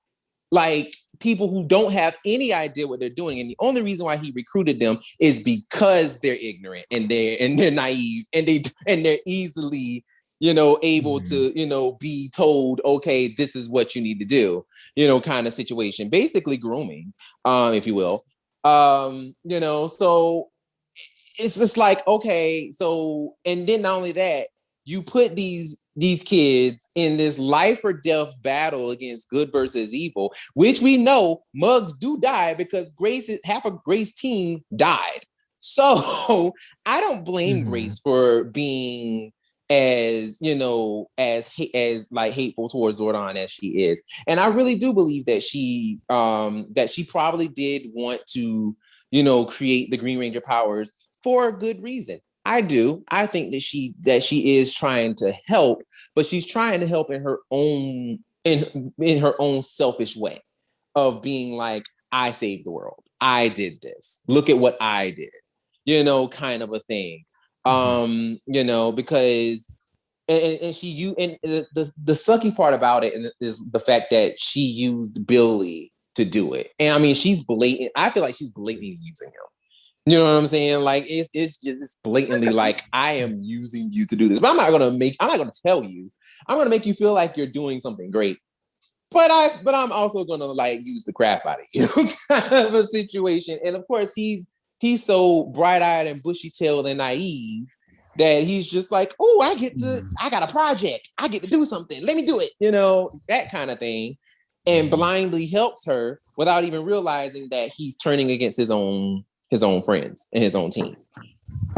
like people who don't have any idea what they're doing, and the only reason why he recruited them is because they're ignorant and they're naive and they're easily able to, be told, okay, this is what you need to do, kind of situation, basically grooming, if you will. So it's just like, okay, so, and then not only that, you put these kids in this life or death battle against good versus evil, which we know mugs do die, because half of Grace's team died. So I don't blame Grace for being as like hateful towards Zordon as she is. And I really do believe that she probably did want to, create the Green Ranger powers for a good reason. I do. I think that she is trying to help, but she's trying to help in her own selfish way of being like, I saved the world. I did this. Look at what I did. Kind of a thing. Because the sucky part about it is the fact that she used Billy to do it. And I mean, I feel like she's blatantly using him. You know what I'm saying? Like, it's just blatantly like, I am using you to do this, but I'm not gonna tell you. I'm gonna make you feel like you're doing something great, but I'm also gonna like use the crap out of you, kind of a situation. And of course, he's so bright-eyed and bushy-tailed and naive that he's just like, oh, I got a project. I get to do something. Let me do it. That kind of thing. And blindly helps her without even realizing that he's turning against his own friends and his own team.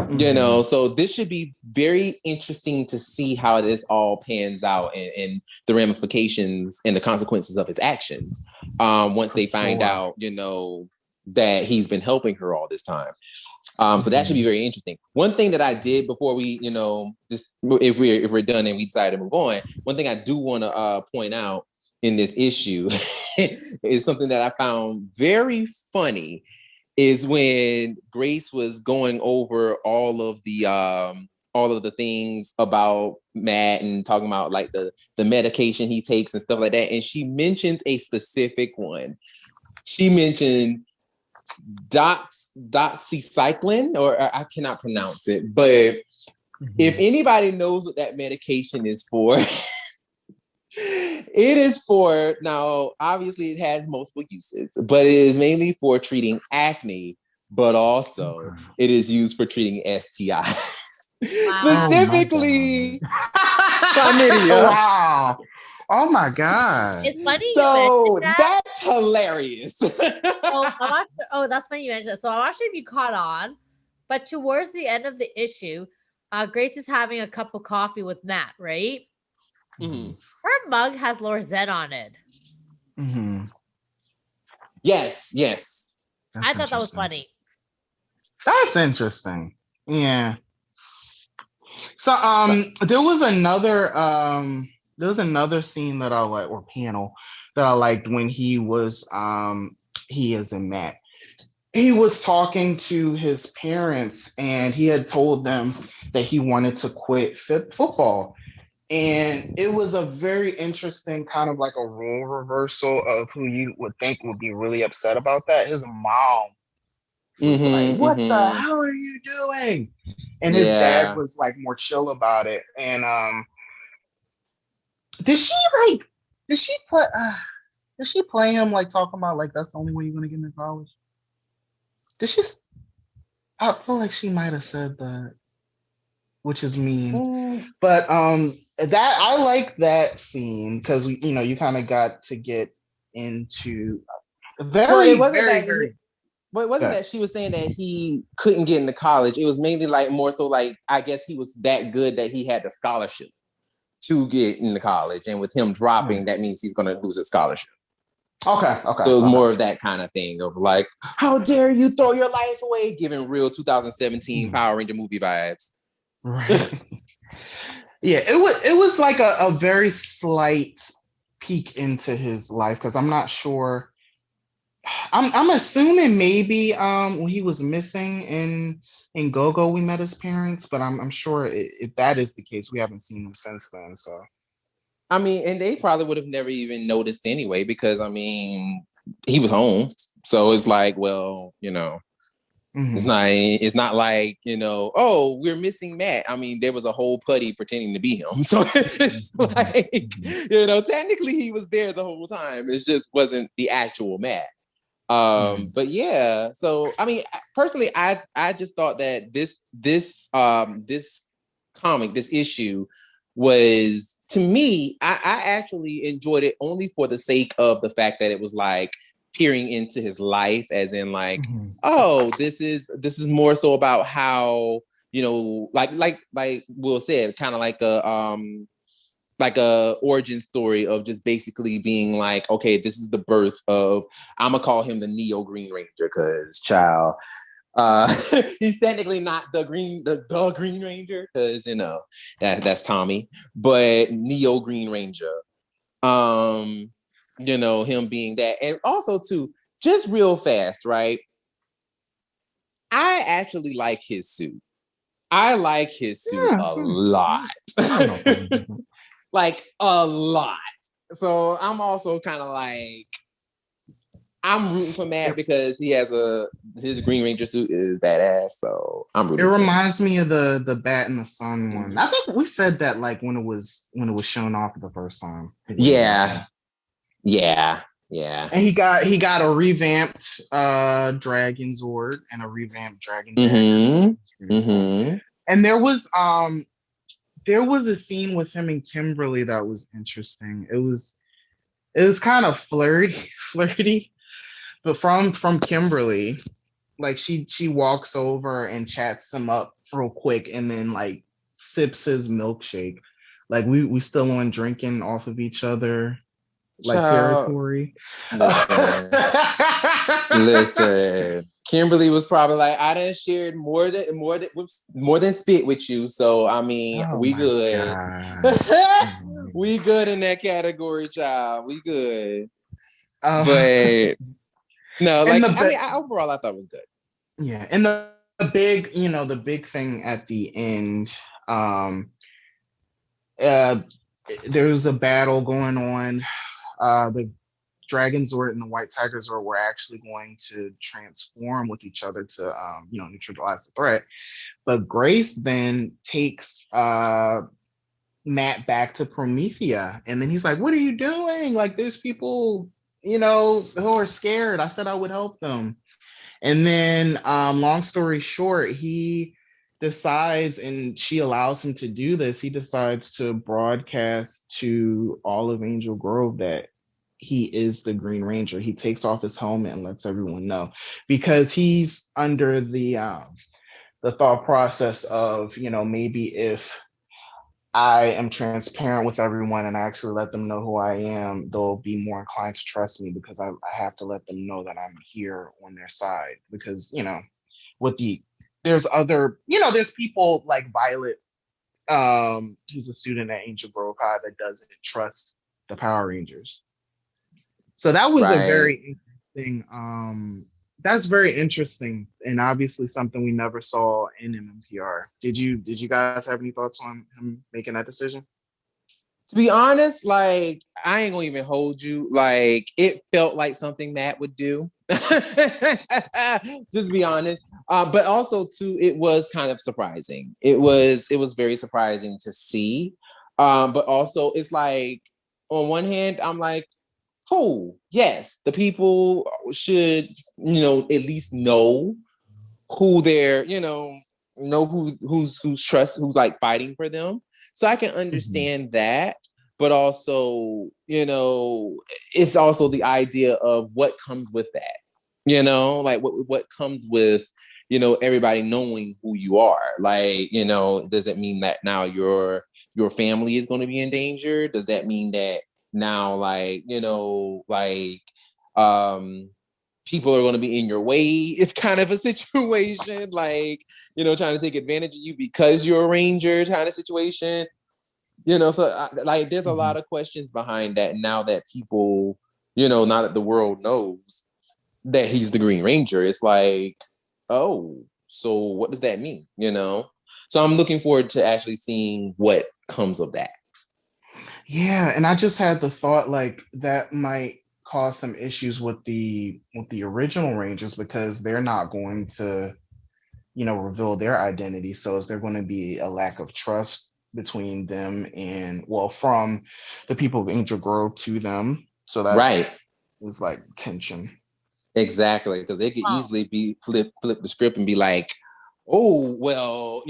So this should be very interesting to see how this all pans out and the ramifications and the consequences of his actions once they find out, that he's been helping her all this time. So that should be very interesting. One thing that I did before we, if we're done and we decide to move on, one thing I do want to point out in this issue is something that I found very funny. Is when Grace was going over all of the things about Matt and talking about like the medication he takes and stuff like that. And she mentions a specific one. She mentioned doxycycline, or I cannot pronounce it, but if anybody knows what that medication is for, it is for, now, obviously it has multiple uses, but it is mainly for treating acne, but also it is used for treating STIs. Specifically, chlamydia. Wow. Oh my God. It's funny. So that's hilarious. That's funny you mentioned that. So I'm actually, if you caught on, but towards the end of the issue, Grace is having a cup of coffee with Matt, right? Mm-hmm. Her mug has Lorette on it. Mm-hmm. Yes. I thought that was funny. That's interesting. Yeah. So there was another scene that I like, or panel that I liked when he was he is in Matt. He was talking to his parents and he had told them that he wanted to quit football. And it was a very interesting kind of like a role reversal of who you would think would be really upset about that. His mom was like, what the hell are you doing? And his dad was like more chill about it. And did she play him like talking about like that's the only way you're gonna get into college? I feel like she might have said that, which is mean. But that I like that scene because you kind of got to get into very. But it wasn't that she was saying that he couldn't get into college. It was mainly like more so like I guess he was that good that he had the scholarship to get into college, and with him dropping, that means he's going to lose his scholarship. Okay. So it was more of that kind of thing of like, how dare you throw your life away, giving real 2017 Power Ranger movie vibes. Right. Yeah, it was like a very slight peek into his life because I'm not sure. I'm assuming maybe when he was missing in Go-Go we met his parents, but I'm sure if that is the case, we haven't seen him since then. So I mean, and they probably would have never even noticed anyway because I mean he was home, so it's like, well, it's not like, oh, we're missing Matt. I mean, there was a whole putty pretending to be him. So it's like, technically he was there the whole time. It just wasn't the actual Matt. But yeah, so I mean, personally, I just thought that this comic, this issue was, to me, I actually enjoyed it only for the sake of the fact that it was like peering into his life, as in like, oh, this is more so about how, like Will said, kind of like a origin story of just basically being like, okay, this is the birth of, I'm gonna call him the Neo Green Ranger because he's technically not the Green Ranger because that's Tommy, but Neo Green Ranger. Him being that, and also too, just real fast, right? I actually like his suit. I like his suit a lot. Like a lot. So I'm also kind of like, I'm rooting for Matt because he has his Green Ranger suit is badass. So I'm rooting. It reminds me of the Bat in the Sun one. I think we said that like when it was shown off for the first time. Yeah. And he got a revamped Dragon Zord and a revamped Dragon. And there was a scene with him and Kimberly that was interesting. It was kind of flirty, but from Kimberly, like she walks over and chats him up real quick and then like sips his milkshake. Like we still on drinking off of each other like territory. Listen. Kimberly was probably like, I done shared more than spit with you. So I mean, we good. We good in that category, child. We good. But no, like overall I thought it was good. Yeah, and the big thing at the end, there was a battle going on. The Dragon Zord and the White Tiger Zord were actually going to transform with each other to neutralize the threat. But Grace then takes Matt back to Promethea, and then he's like, "What are you doing? Like, there's people, who are scared. I said I would help them." And then, long story short, he decides, and she allows him to do this, he decides to broadcast to all of Angel Grove that he is the Green Ranger. He takes off his helmet and lets everyone know, because he's under the thought process of, maybe if I am transparent with everyone and I actually let them know who I am, they'll be more inclined to trust me, because I have to let them know that I'm here on their side. Because, there's other, there's people like Violet, who's a student at Angel Grove High, that doesn't trust the Power Rangers. So that was a very interesting, that's very interesting, and obviously something we never saw in MMPR. Did you guys have any thoughts on him making that decision? To be honest, like, I ain't gonna even hold you. Like, it felt like something Matt would do. Just be honest. But also too, it was kind of surprising. It was very surprising to see. But also it's like, on one hand, I'm like, cool. Yes, the people should, at least know who they're, know who's like fighting for them. So I can understand that, but also, it's also the idea of what comes with that, like what comes with, everybody knowing who you are. Like, does it mean that now your family is going to be in danger? Does that mean that now, like, people are going to be in your way? It's kind of a situation, like, trying to take advantage of you because you're a Ranger kind of situation. So like, there's a lot of questions behind that now that people, now that the world knows that he's the Green Ranger. It's like, oh, so what does that mean? So I'm looking forward to actually seeing what comes of that. Yeah, and I just had the thought, like, that might cause some issues with the original Rangers, because they're not going to, reveal their identity. So is there going to be a lack of trust between them and, from the people of Angel Grove to them? So that is like tension. Exactly, because they could easily be flip the script and be like, oh, well,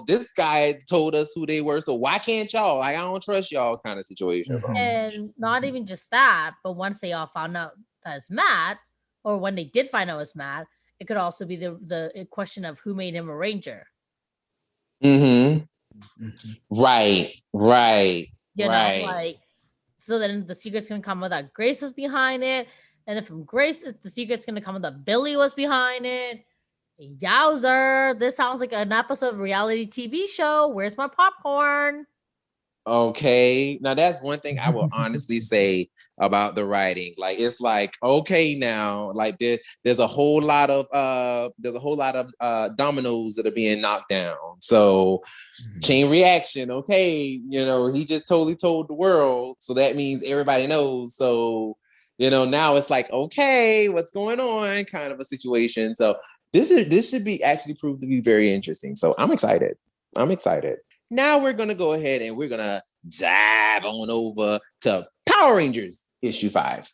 this guy told us who they were, so why can't y'all? Like, I don't trust y'all kind of situation. And not even just that, but once they all found out that it's Matt, or when they did find out it's Matt, it could also be the question of who made him a Ranger. Right. Like, so then the secret's gonna come with that Grace was behind it, and then from Grace, the secret's gonna come with that Billy was behind it. Yowzer! This sounds like an episode of a reality TV show. Where's my popcorn? Okay, now that's one thing I will honestly say about the writing. Like, it's like, okay, now, like, there's a whole lot of dominoes that are being knocked down. So chain reaction. Okay, he just totally told the world, so that means everybody knows. So now it's like, okay, what's going on? Kind of a situation. So this should be actually proved to be very interesting. So I'm excited. Now we're going to go ahead and we're going to dive on over to Power Rangers issue 5.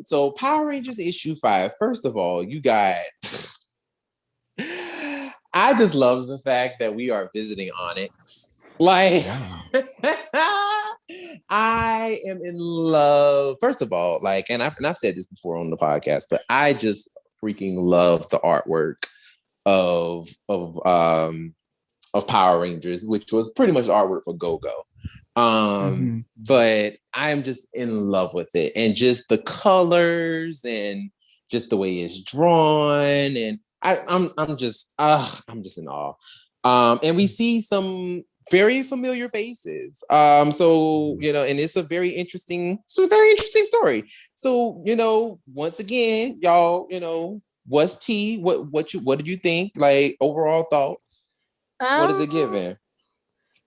So Power Rangers issue 5, first of all, you got, I just love the fact that we are visiting Onyx. Like, I am in love. First of all, like, and I've said this before on the podcast, but I just freaking love the artwork of Power Rangers, which was pretty much artwork for Go-Go. But I'm just in love with it, and just the colors and just the way it's drawn, and I'm just in awe. And we see some very familiar faces. So, you know, and it's a very interesting story. So, you know, once again, y'all, you know, what's T? What did you think? Like, overall thoughts? What is it giving?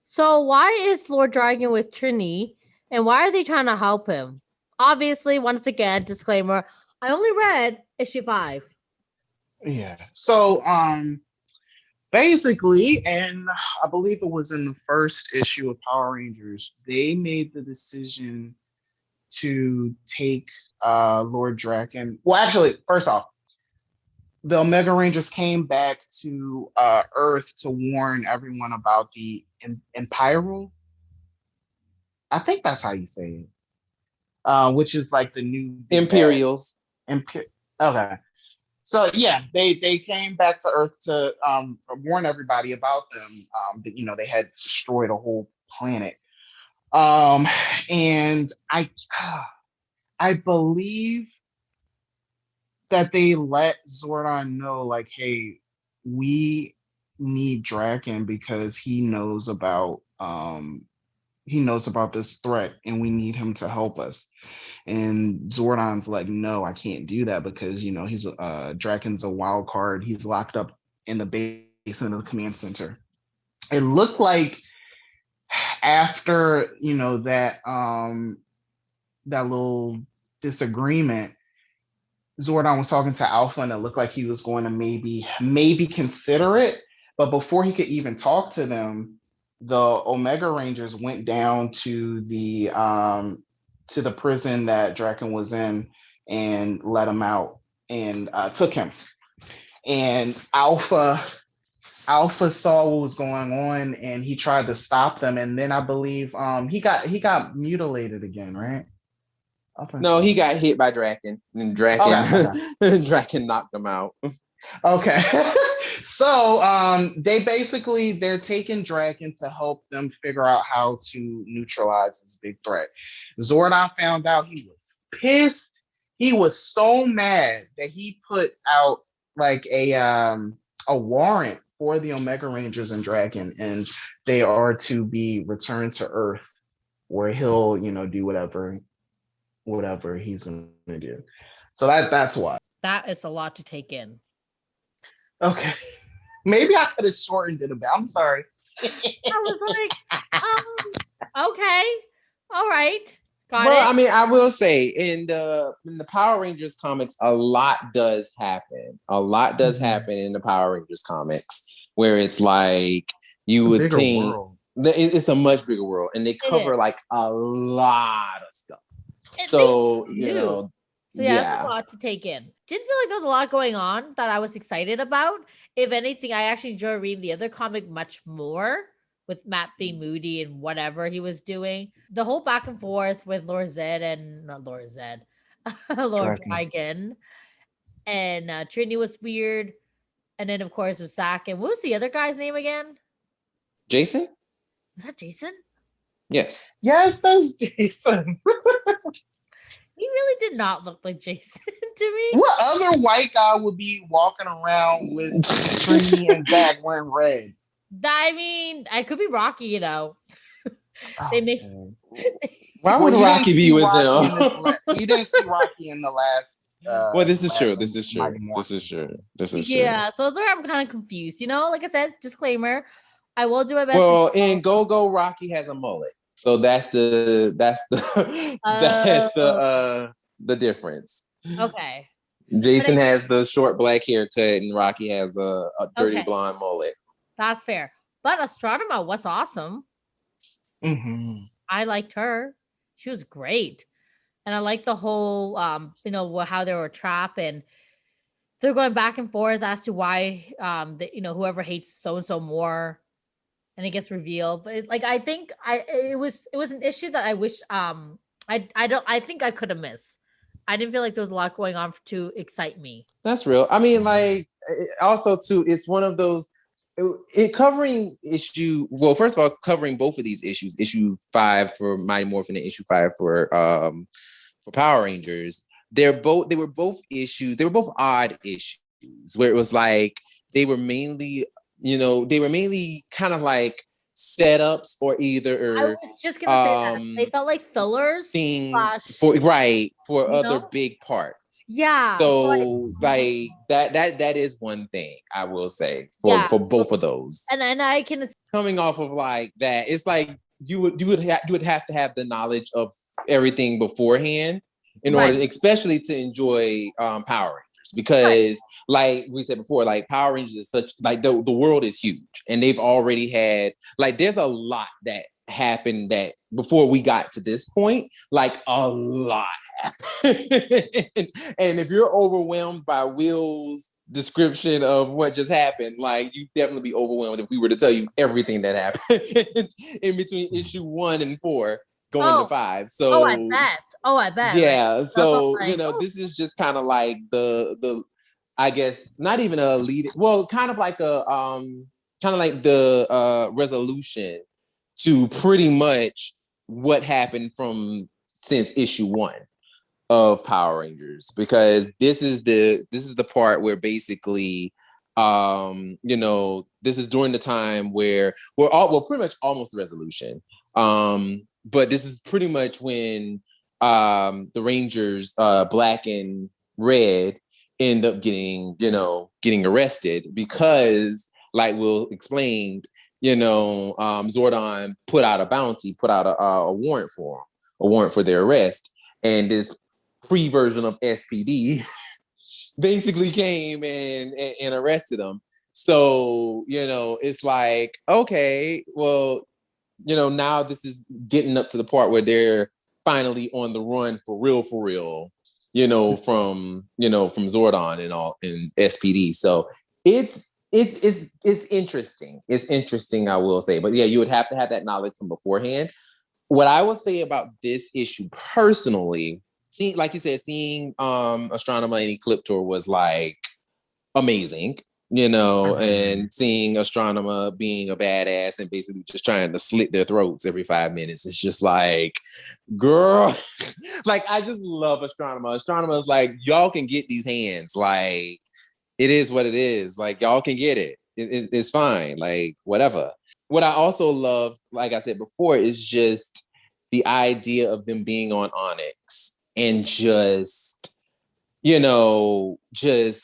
So why is Lord Dragon with Trini, and why are they trying to help him? Obviously, once again, disclaimer, I only read issue 5. Yeah. So, basically, and I believe it was in the first issue of Power Rangers, they made the decision to take Lord Draken. Well, actually, first off, the Omega Rangers came back to Earth to warn everyone about the Imperial. I think that's how you say it. Which is like the new Imperials. Okay. So yeah, they came back to Earth to warn everybody about them. That, you know, they had destroyed a whole planet. And I believe that they let Zordon know, like, hey, we need Draken because he knows about this threat, and we need him to help us. And Zordon's like, no, I can't do that because, you know, he's Draken's a wild card. He's locked up in the basement of the command center. It looked like after, you know, that little disagreement, Zordon was talking to Alpha, and it looked like he was going to maybe consider it. But before he could even talk to them, the Omega Rangers went down to the prison that Draken was in and let him out and took him. And Alpha saw what was going on, and he tried to stop them. And then I believe he got mutilated again, right? No, he got hit by Draken, and Draken knocked him out. Okay. So they're taking Draken to help them figure out how to neutralize this big threat. Zordon found out, he was pissed. He was so mad that he put out like a warrant for the Omega Rangers and Draken, and they are to be returned to Earth, where he'll, you know, do whatever he's gonna do. So that's why. That is a lot to take in. Okay. Maybe I could have shortened it a bit. I'm sorry. I was like, okay. All right. Got it. I mean, I will say in the Power Rangers comics, a lot does happen. A lot does happen in the Power Rangers comics, where it's like you would think it's a much bigger world, and they cover like a lot of stuff. So, you know, so yeah, that's a lot to take in. Didn't feel like there was a lot going on that I was excited about. If anything, I actually enjoyed reading the other comic much more, with Matt being moody and whatever he was doing. The whole back and forth with Lord Dragon and Trini was weird. And then, of course, with Zach. And what was the other guy's name again? Jason? Was that Jason? Yes. Yes, that's Jason. He really did not look like Jason to me. What other white guy would be walking around with Trini and Zach wearing red? I mean, I could be Rocky, you know. Why would Rocky be with them? You didn't see Rocky in the last. Well, this is true. This is true. Yeah, so that's where I'm kind of confused. You know, like I said, disclaimer. I will do my best. Well, in Go-Go, Rocky has a mullet. So that's the difference. Okay. Jason has the short black haircut, and Rocky has a dirty blonde mullet. That's fair. But Astronema was awesome. Mm-hmm. I liked her. She was great. And I like the whole, you know, how they were trapped. And they're going back and forth as to why whoever hates so and so more, and it gets revealed. But I think it was an issue that I wish I think I could have missed. I didn't feel like there was a lot going on to excite me. That's real. I mean, also too, it's one of those it covering issue. Well, first of all, covering both of these issues, issue 5 for Mighty Morphin and issue 5 for Power Rangers. They were both odd issues where it was like they were mainly kind of like setups or either. I was just gonna say that they felt like fillers things for other big parts. Yeah. So like that is one thing I will say for both of those. And I can coming off of like that, it's like you would have to have the knowledge of everything beforehand in order, especially to enjoy Power Rangers, because like we said before, like Power Rangers is such like the world is huge, and they've already had like there's a lot that happened that before we got to this point, like a lot happened. And if you're overwhelmed by Will's description of what just happened, like you definitely be overwhelmed if we were to tell you everything that happened in between issue 1 and 4 going to 5. So I bet. Yeah. So this is just kind of like the I guess not even a lead. Well, kind of like the resolution to pretty much what happened since issue 1 of Power Rangers, because this is the part where basically this is during the time where pretty much almost the resolution. But this is pretty much when the Rangers, Black and Red, end up getting arrested because, like Will explained, Zordon put out a warrant for their arrest, and this pre-version of SPD basically came and arrested them. So it's like, okay, well, now this is getting up to the part where they're finally on the run for real, from Zordon and all in SPD. So it's interesting. It's interesting, I will say. But yeah, you would have to have that knowledge from beforehand. What I will say about this issue personally, like you said, seeing Astronomer and Ecliptor was like amazing. And seeing Astronomer being a badass and basically just trying to slit their throats every 5 minutes. It's just like, girl, like, I just love Astronomer. Astronomer's like, y'all can get these hands. Like, it is what it is. Like, y'all can get it. It's fine. Like, whatever. What I also love, like I said before, is just the idea of them being on Onyx and just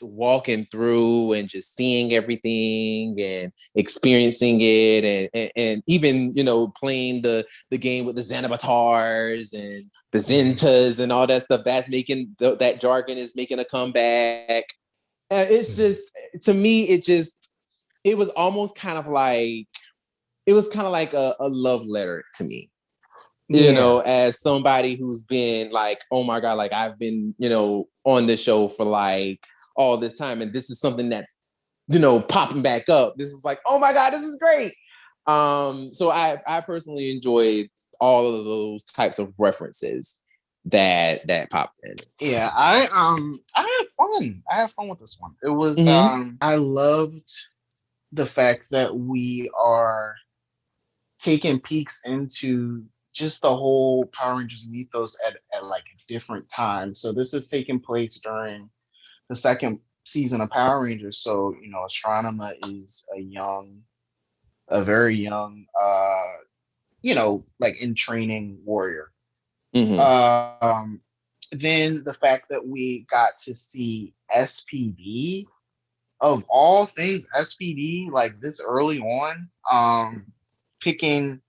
walking through and just seeing everything and experiencing it, and even playing the game with the Xanabatars and the Zentas and all that stuff. That's making that jargon is making a comeback. It's just, to me, it was almost kind of like a love letter to me. As somebody who's been like, oh my God, like I've been, on this show for like all this time, and this is something that's, popping back up. This is like, oh my God, this is great. So I personally enjoyed all of those types of references that popped in. Yeah, I had fun. I had fun with this one. It was I loved the fact that we are taking peeks into just the whole Power Rangers mythos at like a different time. So this is taking place during the second season of Power Rangers. So, Astronomer is a very young, like in training warrior. Mm-hmm. Then the fact that we got to see SPD, of all things, SPD, like this early on, picking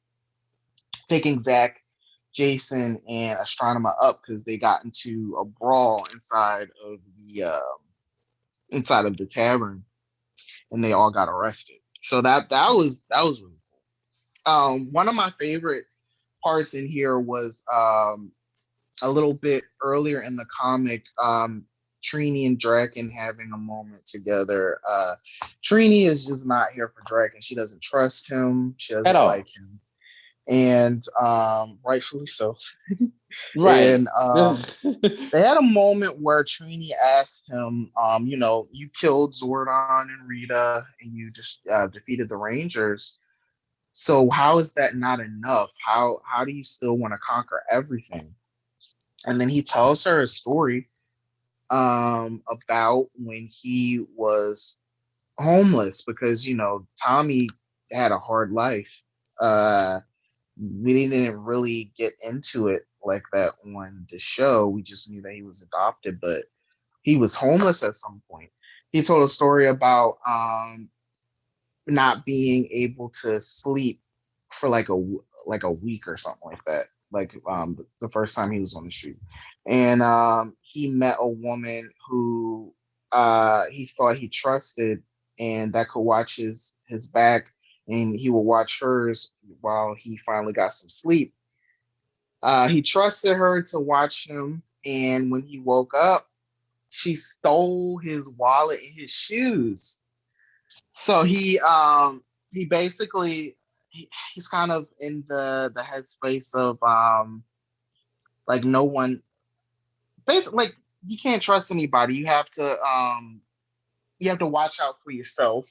Zach, Jason, and Astronomer up because they got into a brawl inside of the tavern, and they all got arrested. So that was really cool. One of my favorite parts in here was a little bit earlier in the comic. Trini and Draken having a moment together. Trini is just not here for Draken. She doesn't trust him. She At doesn't all. like him. And rightfully so. Right. And they had a moment where Trini asked him, you killed Zordon and Rita, and you just defeated the Rangers. So how is that not enough? How do you still want to conquer everything? And then he tells her a story about when he was homeless because Tommy had a hard life. We didn't really get into it like that on the show. We just knew that he was adopted, but he was homeless at some point. He told a story about not being able to sleep for like a week or something like that. Like the first time he was on the street, and he met a woman who he thought he trusted and that could watch his back, and he would watch hers while he finally got some sleep. He trusted her to watch him, and when he woke up, she stole his wallet and his shoes. So he basically he's kind of in the headspace of like no one, basically, like you can't trust anybody. You have to watch out for yourself,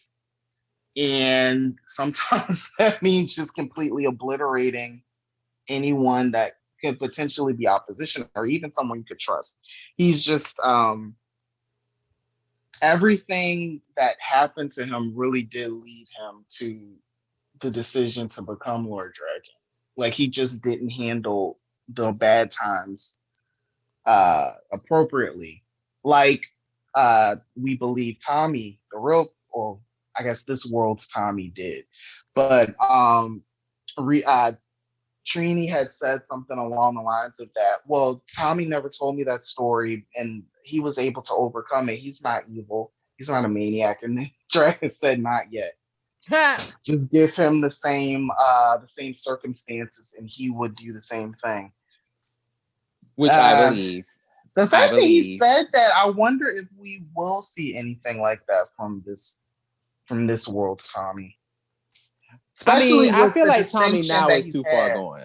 and sometimes that means just completely obliterating anyone that could potentially be opposition or even someone you could trust. He's just everything that happened to him really did lead him to the decision to become Lord Dragon. Like he just didn't handle the bad times appropriately. Like we believe Tommy, the real, or I guess this world's Tommy did. But Trini had said something along the lines of that. Well, Tommy never told me that story, and he was able to overcome it. He's not evil. He's not a maniac. And then Dragon said, "Not yet. Just give him the same circumstances, and he would do the same thing." Which I believe. The fact that he said that, I wonder if we will see anything like that from this world's Tommy. Especially, I feel like Tommy now is too far gone.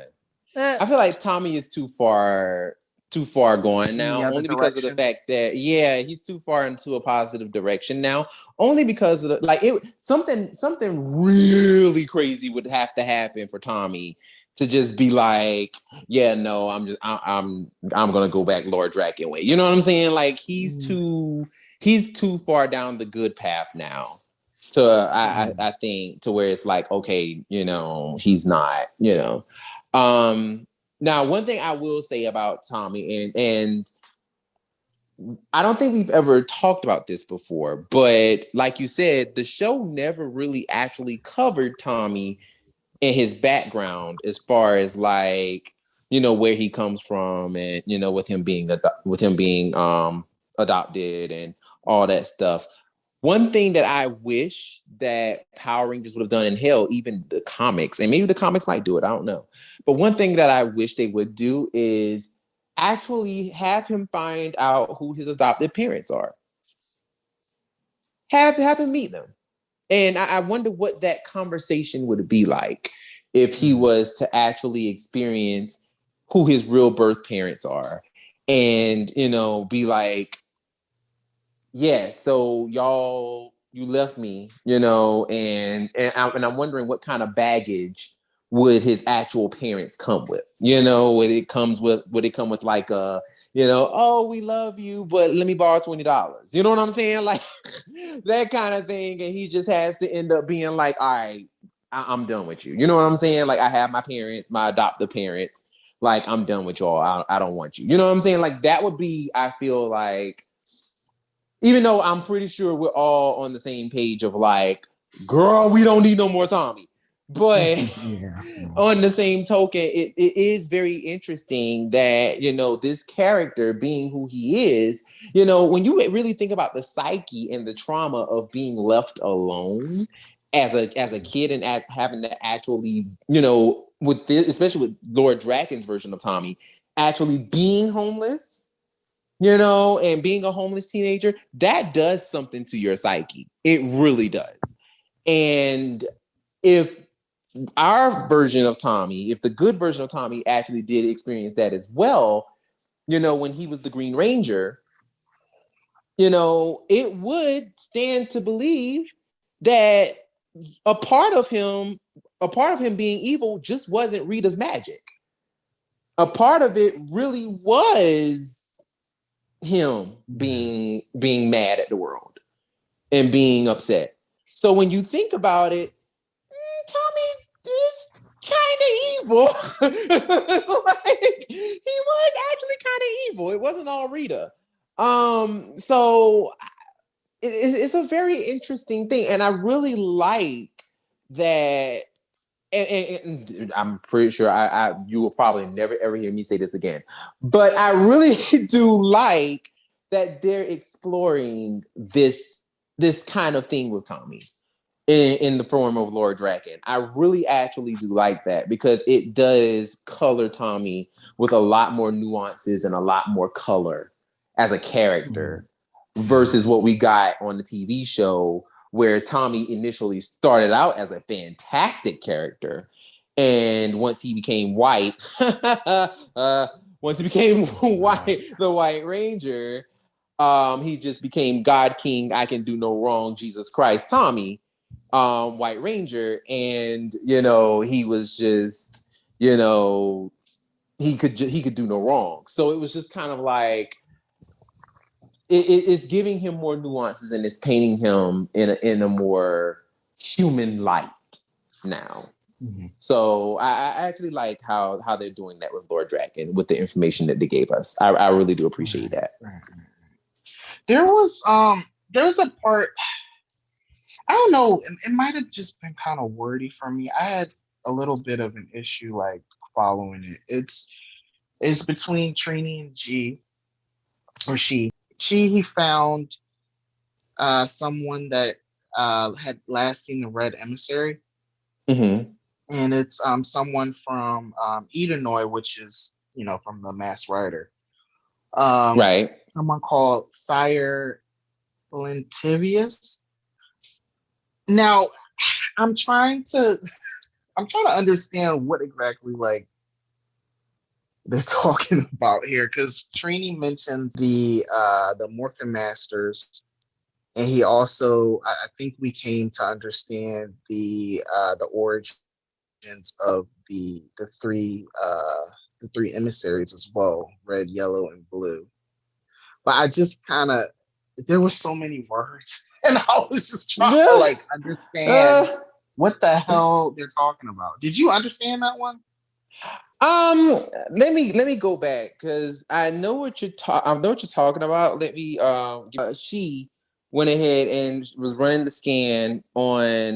I feel like Tommy is too far gone now, only because of the fact that he's too far into a positive direction now. Only because of something really crazy would have to happen for Tommy to just be like, I'm gonna go back Lord Draken way. You know what I'm saying? Like he's too far down the good path now. I think to where it's like, okay, he's not, now one thing I will say about Tommy, and I don't think we've ever talked about this before, but like you said, the show never really actually covered Tommy and his background as far as like, where he comes from and, with him being adopted and all that stuff. One thing that I wish that Power Rangers would have done, in hell, even the comics, and maybe the comics might do it, I don't know. But one thing that I wish they would do is actually have him find out who his adopted parents are. Have him meet them. And I wonder what that conversation would be like if he was to actually experience who his real birth parents are and, be like, so you left me, and I'm wondering what kind of baggage would his actual parents come with? Would it come with like oh, we love you, but let me borrow $20. You know what I'm saying? Like that kind of thing. And he just has to end up being like, all right, I'm done with you. You know what I'm saying? Like I have my parents, my adoptive parents. Like I'm done with y'all. I don't want you. You know what I'm saying? Like that would be, I feel like, even though I'm pretty sure we're all on the same page of like, girl, we don't need no more Tommy. But on the same token, it is very interesting that, this character being who he is, when you really think about the psyche and the trauma of being left alone as a kid and having to actually, especially with Lord Draken's version of Tommy, actually being homeless, and being a homeless teenager, that does something to your psyche. It really does. And if our version of Tommy, if the good version of Tommy actually did experience that as well, when he was the Green Ranger, it would stand to believe that a part of him being evil just wasn't Rita's magic. A part of it really was him being mad at the world and being upset. So when you think about it, Tommy is kind of evil. Like, he was actually kind of evil. It wasn't all Rita. So it's a very interesting thing, and I really like that. And I'm pretty sure you will probably never ever hear me say this again, but I really do like that they're exploring this kind of thing with Tommy in the form of Lord Draken. I really actually do like that because it does color Tommy with a lot more nuances and a lot more color as a character versus what we got on the TV show, where Tommy initially started out as a fantastic character. And once he became white, the White Ranger, he just became God King, I can do no wrong, Jesus Christ, Tommy, White Ranger. And, he was just, he could do no wrong. So it was just kind of like, it's giving him more nuances and it's painting him in a more human light now. Mm-hmm. So I actually like how they're doing that with Lord Draken with the information that they gave us. I really do appreciate that. There was a part, I don't know, it might have just been kind of wordy for me. I had a little bit of an issue like following it. It's between Trini and G, or she. He found someone that had last seen the Red Emissary. Mm-hmm. And it's someone from Edenoi, which is, from the Masked Rider. Right. Someone called Sire Lentivius. Now, I'm trying to understand what exactly, like, they're talking about here, because Trini mentions the Morphin Masters, and he also, I think we came to understand the origins of the three emissaries as well, red, yellow, and blue. But I just there were so many words, and I was just trying to understand what the hell they're talking about. Did you understand that one? Let me go back because I know what you're talking about. Let me she went ahead and was running the scan on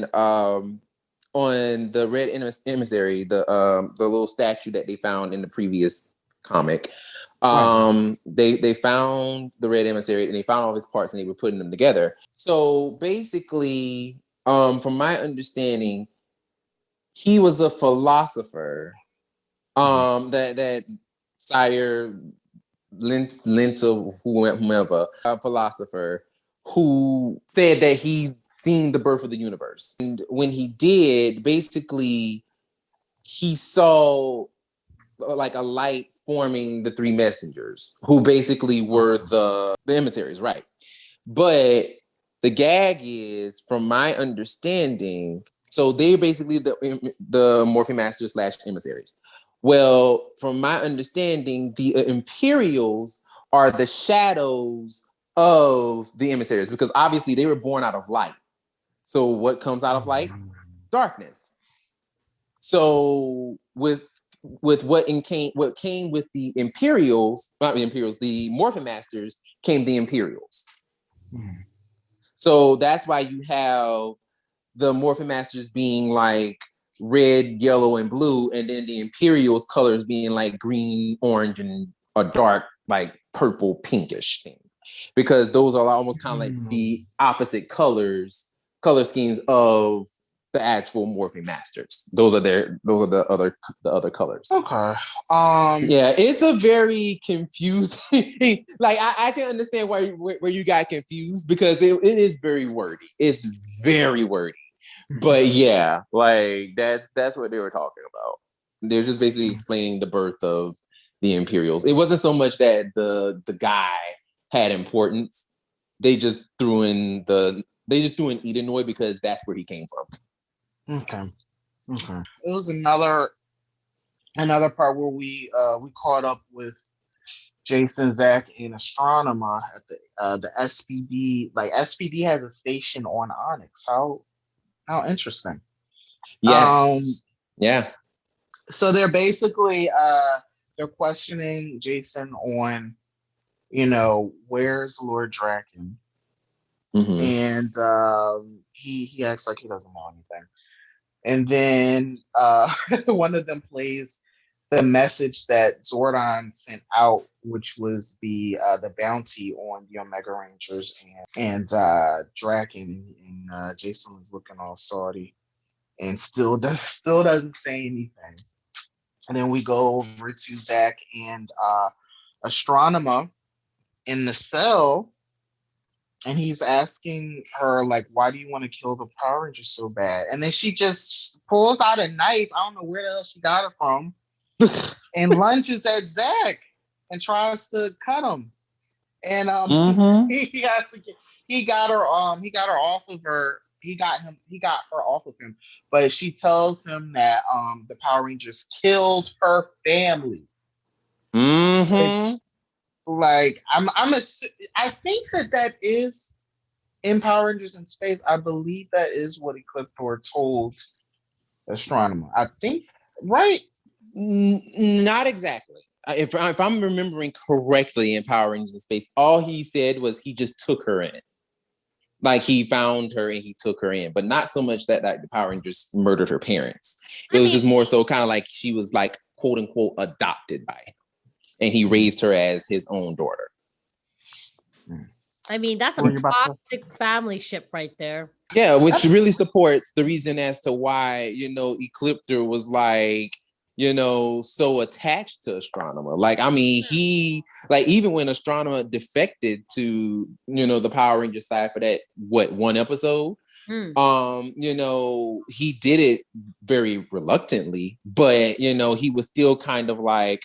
the Red Emissary, the little statue that they found in the previous comic. They found the Red Emissary and they found all his parts and they were putting them together. So basically, from my understanding, he was a philosopher. That Sire Lenta, whomever, a philosopher who said that he'd seen the birth of the universe. And when he did, basically, he saw like a light forming the three messengers, who basically were the emissaries, right? But the gag is, from my understanding, so they're basically the Morphin Masters / emissaries. Well, from my understanding, the Imperials are the shadows of the emissaries, because obviously they were born out of light. So what comes out of light? Darkness. So with what came with the Imperials, not the Imperials, the Morphin Masters, came the Imperials. Mm. So that's why you have the Morphin Masters being like red, yellow, and blue, and then the Imperials colors being like green, orange, and a dark like purple, pinkish thing, because those are almost kind of like the opposite color schemes of the actual morphing masters. Those are the other colors. Okay. Yeah, it's a very confusing. Like I can understand where you got confused because it is very wordy. It's very wordy. But yeah, like that's what they were talking about. They're just basically explaining the birth of the Imperials. It wasn't so much that the guy had importance. They just threw in Edenoi because that's where he came from. Okay. It was another part where we caught up with Jason, Zach, and Astronomer at the SPD. Like SPD has a station on Onyx. How interesting. Yes. Yeah. So they're basically they're questioning Jason on, where's Lord Draken? Mm-hmm. And he acts like he doesn't know anything. And then one of them plays the message that Zordon sent out, which was the bounty on the Omega Rangers and Draken. And Jason was looking all salty and still doesn't say anything. And then we go over to Zach and Astronomer in the cell, and he's asking her, like, why do you want to kill the Power Rangers so bad? And then she just pulls out a knife. I don't know where the hell she got it from, and lunges at Zach and tries to cut him. And he got her off of her. He got her off of him, but she tells him that the Power Rangers killed her family. It's like I think that is in Power Rangers in Space. I believe that is what Ecliptor told Astronomer. I think, right? Not exactly. If I'm remembering correctly, in Power Rangers in Space, all he said was he just took her in. Like he found her and he took her in, but not so much that the Power Rangers murdered her parents. It was just more so kind of like she was like quote unquote adopted by him, and he raised her as his own daughter. I mean, that's a toxic family ship right there. Yeah, which really supports the reason as to why Ecliptor was like so attached to Astronomer. Like, I mean, he, like, even when Astronomer defected to, the Power Ranger side for that, one episode, he did it very reluctantly, but, he was still kind of like,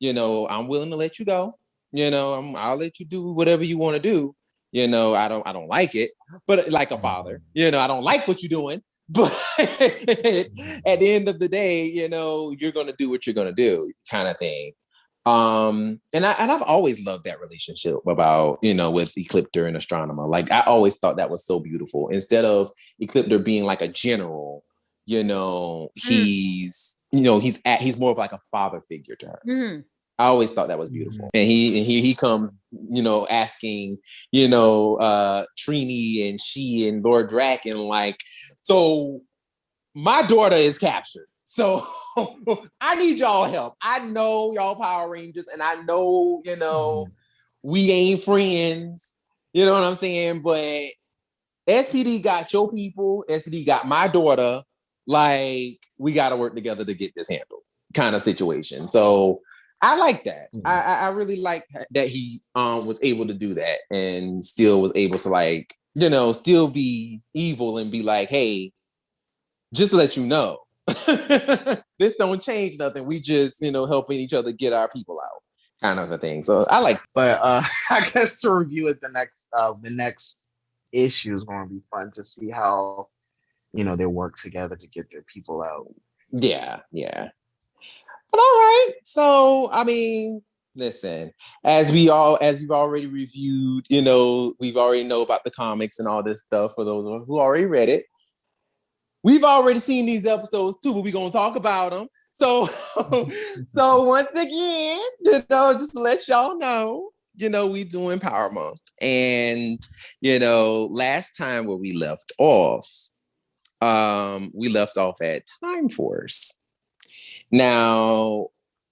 I'm willing to let you go. I'll let you do whatever you want to do. I don't like it, but like a father, I don't like what you're doing, but at the end of the day, you're going to do what you're going to do, kind of thing. And I've always loved that relationship about, with Ecliptor and Astronomer. Like, I always thought that was so beautiful. Instead of Ecliptor being like a general, he's more of like a father figure to her. I always thought that was beautiful. And he comes, asking, Trini and she and Lord Draken, like, so my daughter is captured. So I need y'all help. I know y'all Power Rangers, and I know, we ain't friends. You know what I'm saying? But SPD got your people. SPD got my daughter. Like, we got to work together to get this handled, kind of situation. So I like that. I really like that he was able to do that and still was able to, like, still be evil and be like, hey, just to let you know, this don't change nothing. We just, helping each other get our people out, kind of a thing. So I like. But I guess to review it, the next issue is going to be fun to see how, they work together to get their people out. Yeah. But all right. So, I mean, listen, as we've already reviewed, we've already know about the comics and all this stuff for those who already read it. We've already seen these episodes too, but we're going to talk about them. So, once again, just to let y'all know, we doing Power Month. And, last time where we left off at Time Force. Now,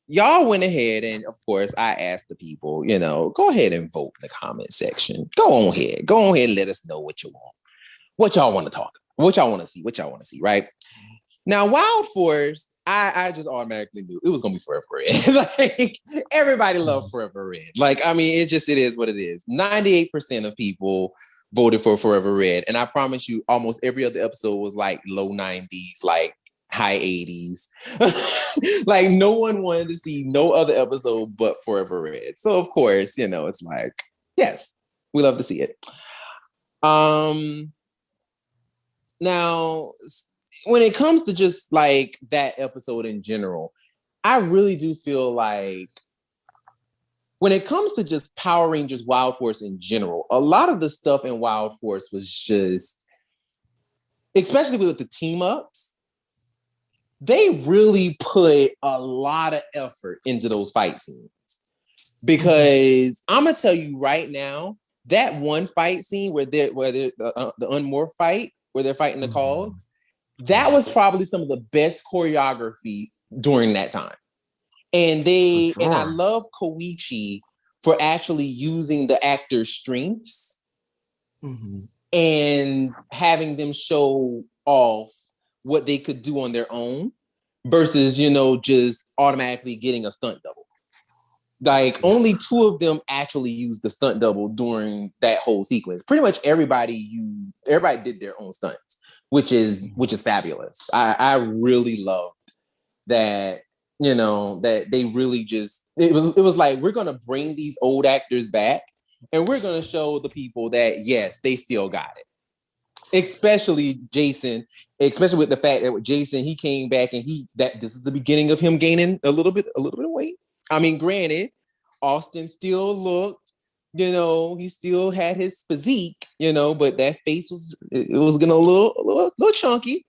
y'all went ahead and, of course, I asked the people, go ahead and vote in the comment section. Go on ahead and let us know what you want, what y'all want to talk about. What y'all want to see, right? Now, Wild Force, I just automatically knew it was gonna be Forever Red. Like everybody loved Forever Red. Like, I mean, it is what it is. 98% of people voted for Forever Red. And I promise you, almost every other episode was like low 90s, like high 80s. Like no one wanted to see no other episode but Forever Red. So of course, it's like, yes, we love to see it. Now, when it comes to just like that episode in general, I really do feel like when it comes to just Power Rangers Wild Force in general, a lot of the stuff in Wild Force was just, especially with the team ups, they really put a lot of effort into those fight scenes. Because I'm gonna tell you right now, that one fight scene where the Unmorph fight, where they're fighting the Cogs, that was probably some of the best choreography during that time. And and I love Koichi for actually using the actors' strengths and having them show off what they could do on their own versus, just automatically getting a stunt double. Like only 2 of them actually used the stunt double during that whole sequence. Pretty much everybody did their own stunts, which is fabulous. I really loved that. That they really just, it was like, we're going to bring these old actors back and we're going to show the people that, yes, they still got it. Especially Jason, especially with the fact that with Jason, he came back and this is the beginning of him gaining a little bit of weight. I mean, granted, Austin still looked, he still had his physique, but that face was getting a little chunky.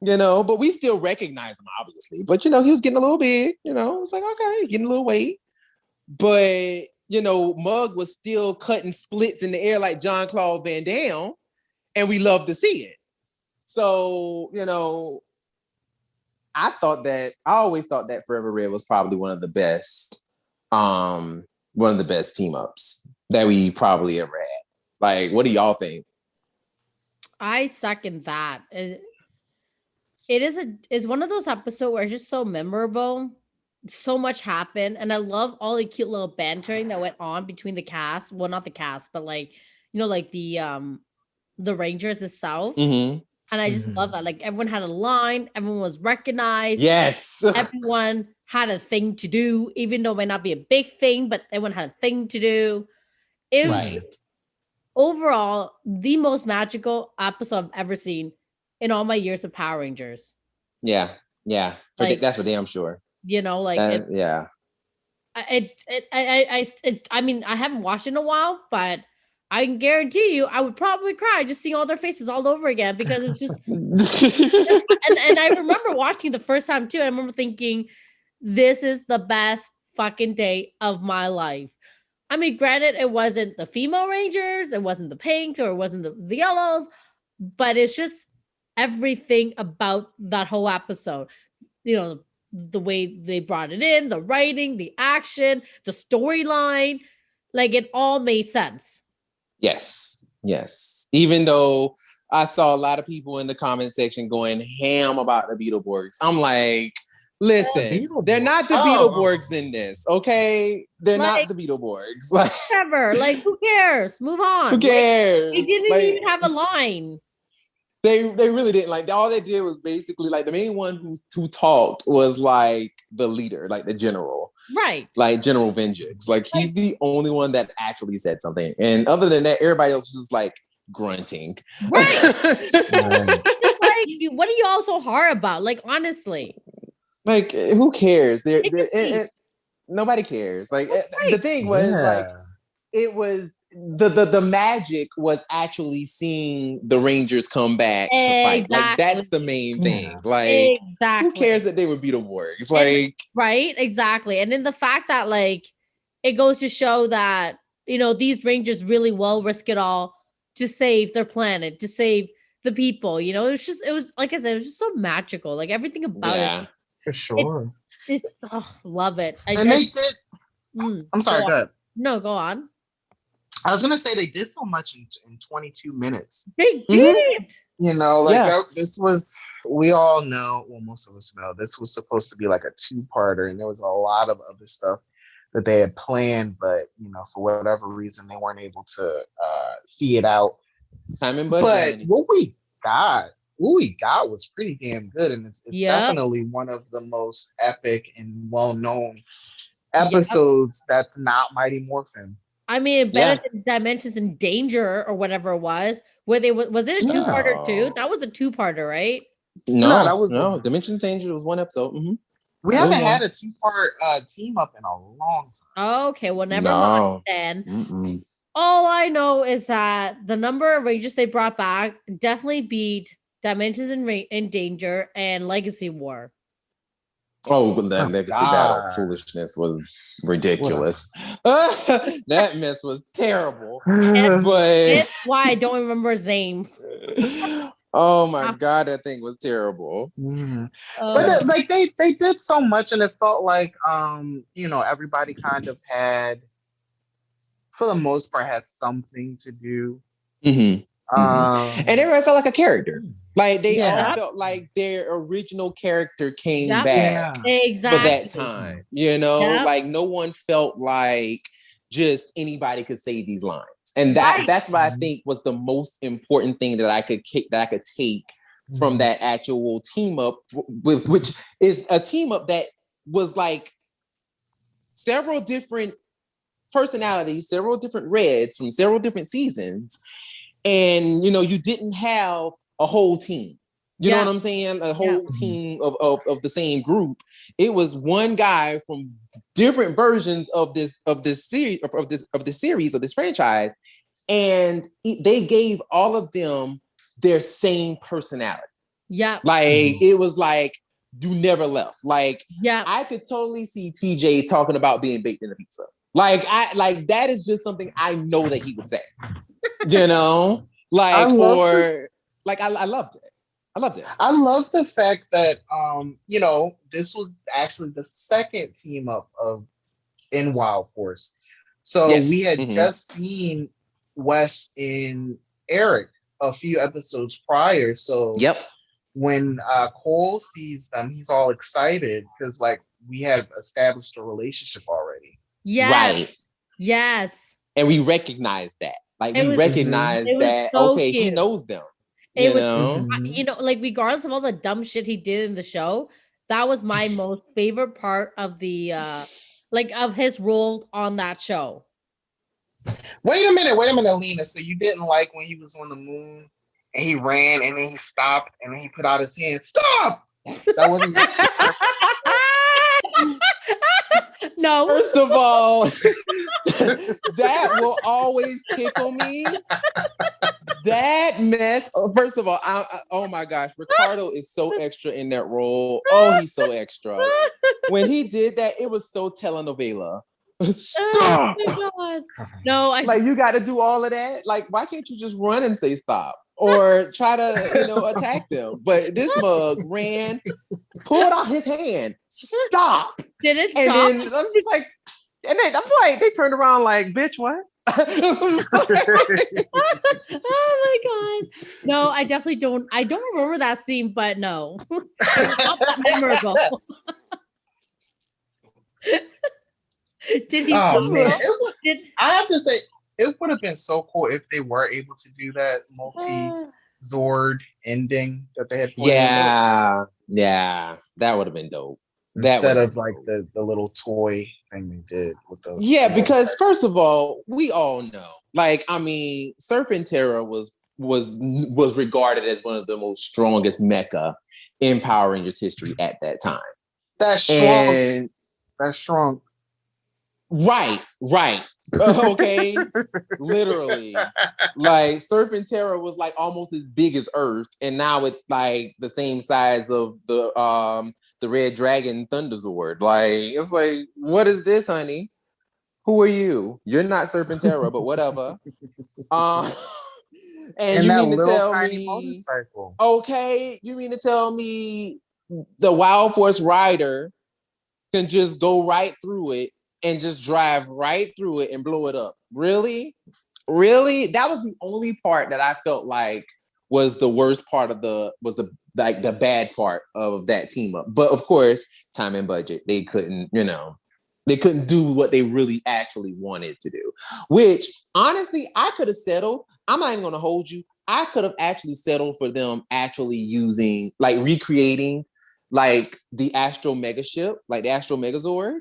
But we still recognize him, obviously. But, he was getting a little big, it's like, okay, getting a little weight. But, Mug was still cutting splits in the air like Jean-Claude Van Damme, and we love to see it. So, I always thought that Forever Red was probably one of the best team ups that we probably ever had. Like, what do y'all think? I second that. It's one of those episodes where it's just so memorable. So much happened, and I love all the cute little bantering that went on between the cast. Well, not the cast, but like the Rangers itself. Mm-hmm. And I just love that. Like everyone had a line, everyone was recognized. Yes, everyone had a thing to do, even though it might not be a big thing, but everyone had a thing to do. It was just overall the most magical episode I've ever seen in all my years of Power Rangers. Yeah. That's for damn sure. I mean, I haven't watched it in a while, but I can guarantee you, I would probably cry just seeing all their faces all over again because it's just. and I remember watching the first time too. And I remember thinking, "This is the best fucking day of my life." I mean, granted, it wasn't the female Rangers, it wasn't the pinks, or it wasn't the yellows, but it's just everything about that whole episode. The way they brought it in, the writing, the action, the storyline, like it all made sense. Yes. Even though I saw a lot of people in the comment section going ham about the Beetleborgs, I'm like, listen, they're not the Beetleborgs in this, okay? They're not the Beetleborgs. Like, whatever. Like, who cares? Move on. Who cares? They didn't even have a line. They really didn't. Like, all they did was basically, like, the main one who talked was, like, the leader, like, the general. Like General Vengeance. Like, he's the only one that actually said something. And other than that, everybody else was just, like, grunting. Right. Like, what are y'all so hard about? Like, honestly. Like, who cares? Nobody cares. Like, the thing was, like, it was... The magic was actually seeing the Rangers come back to fight. Like, that's the main thing. Like, who cares that they were Beetleborgs? Like, right, exactly. And then the fact that, like, it goes to show that, these Rangers really will risk it all to save their planet, to save the people. It was like I said, it was just so magical. Like, everything about it. For sure. Love it. I'm sorry, go ahead. No, go on. I was gonna say they did so much in 22 minutes. They did. You know, like this was. We all know. Well, most of us know this was supposed to be like a two-parter, and there was a lot of other stuff that they had planned, but for whatever reason, they weren't able to see it out. Time and budget. But what we got was pretty damn good, and it's definitely one of the most epic and well-known episodes that's not Mighty Morphin. I mean, Dimensions in Danger or whatever it was. Where they was it a two-parter too? That was a two-parter, right? No, that was Dimensions in Danger was one episode. Mm-hmm. We haven't had a two-part team up in a long time. Okay, well, never mind then. Mm-mm. All I know is that the number of Rangers they brought back definitely beat Dimensions in Danger and Legacy War. Oh, but that Legacy Battle foolishness was ridiculous. That mess was terrible. But that's why I don't remember his name. Oh my God, that thing was terrible. But like they did so much, and it felt like everybody kind of had, for the most part, had something to do. And everybody felt like a character. Like they all felt like their original character came back for that time. Like no one felt like just anybody could say these lines. And that's what I think was the most important thing that I could take from that actual team up, which is a team up that was like several different personalities, several different Reds from several different seasons. And, you didn't have a whole team. You know what I'm saying? A whole team of the same group. It was one guy from different versions of this series, of this franchise. And they gave all of them their same personality. Yeah. Like, it was like, you never left. Like, I could totally see TJ talking about being baked in a pizza. Like, that is just something I know that he would say. I loved it. I loved it. I love the fact that, this was actually the second team up in Wild Force. So we had just seen Wes and Eric a few episodes prior. So when Cole sees them, he's all excited because like we had established a relationship already. Yes. Right. Yes. And we recognized that. Like we recognized that so cute. He knows them. It was, like regardless of all the dumb shit he did in the show, that was my most favorite part of the of his role on that show. Wait a minute, Lena. So you didn't like when he was on the moon and he ran and then he stopped and then he put out his hand. Stop! That wasn't. No. First of all, that will always tickle me. That mess. First of all, oh my gosh, Ricardo is so extra in that role. Oh, he's so extra. When he did that, it was so telenovela. Stop. Oh my God. No, like you got to do all of that. Like, why can't you just run and say stop? Or try to, attack them. But this mug ran, pulled out his hand, stop. Did it stop? And then I'm just like, and then I'm like, they turned around like, bitch, what? Oh my God. No, I definitely don't. I don't remember that scene, but no. It's not that memorable. Did he? Oh, man. I have to say, it would have been so cool if they were able to do that multi-Zord ending that they had planned. Yeah, that would have been dope. Instead of like the little toy thing they did with those. Yeah, because first of all, we all know, like, I mean, Surfing Terror was regarded as one of the most strongest mecha in Power Rangers history at that time. That's strong. That's strong. Right. Okay. Literally. Like Surfing Terror was like almost as big as Earth, and now it's like the same size of the Red Dragon Thunderzord. Like, it's like, what is this, honey? Who are you? You're not Surfing Terror, but whatever. And you mean to tell me motorcycle. Okay, you mean to tell me the Wild Force Rider can just go right through it and just drive right through it and blow it up? Really? Really? That was the only part that I felt like was the worst part of the bad part of that team up. But of course, time and budget. They couldn't, they couldn't do what they really actually wanted to do. Which honestly, I could have settled. I'm not even gonna hold you. I could have actually settled for them actually using, like, recreating like the Astro Mega ship, like the Astro Megazord,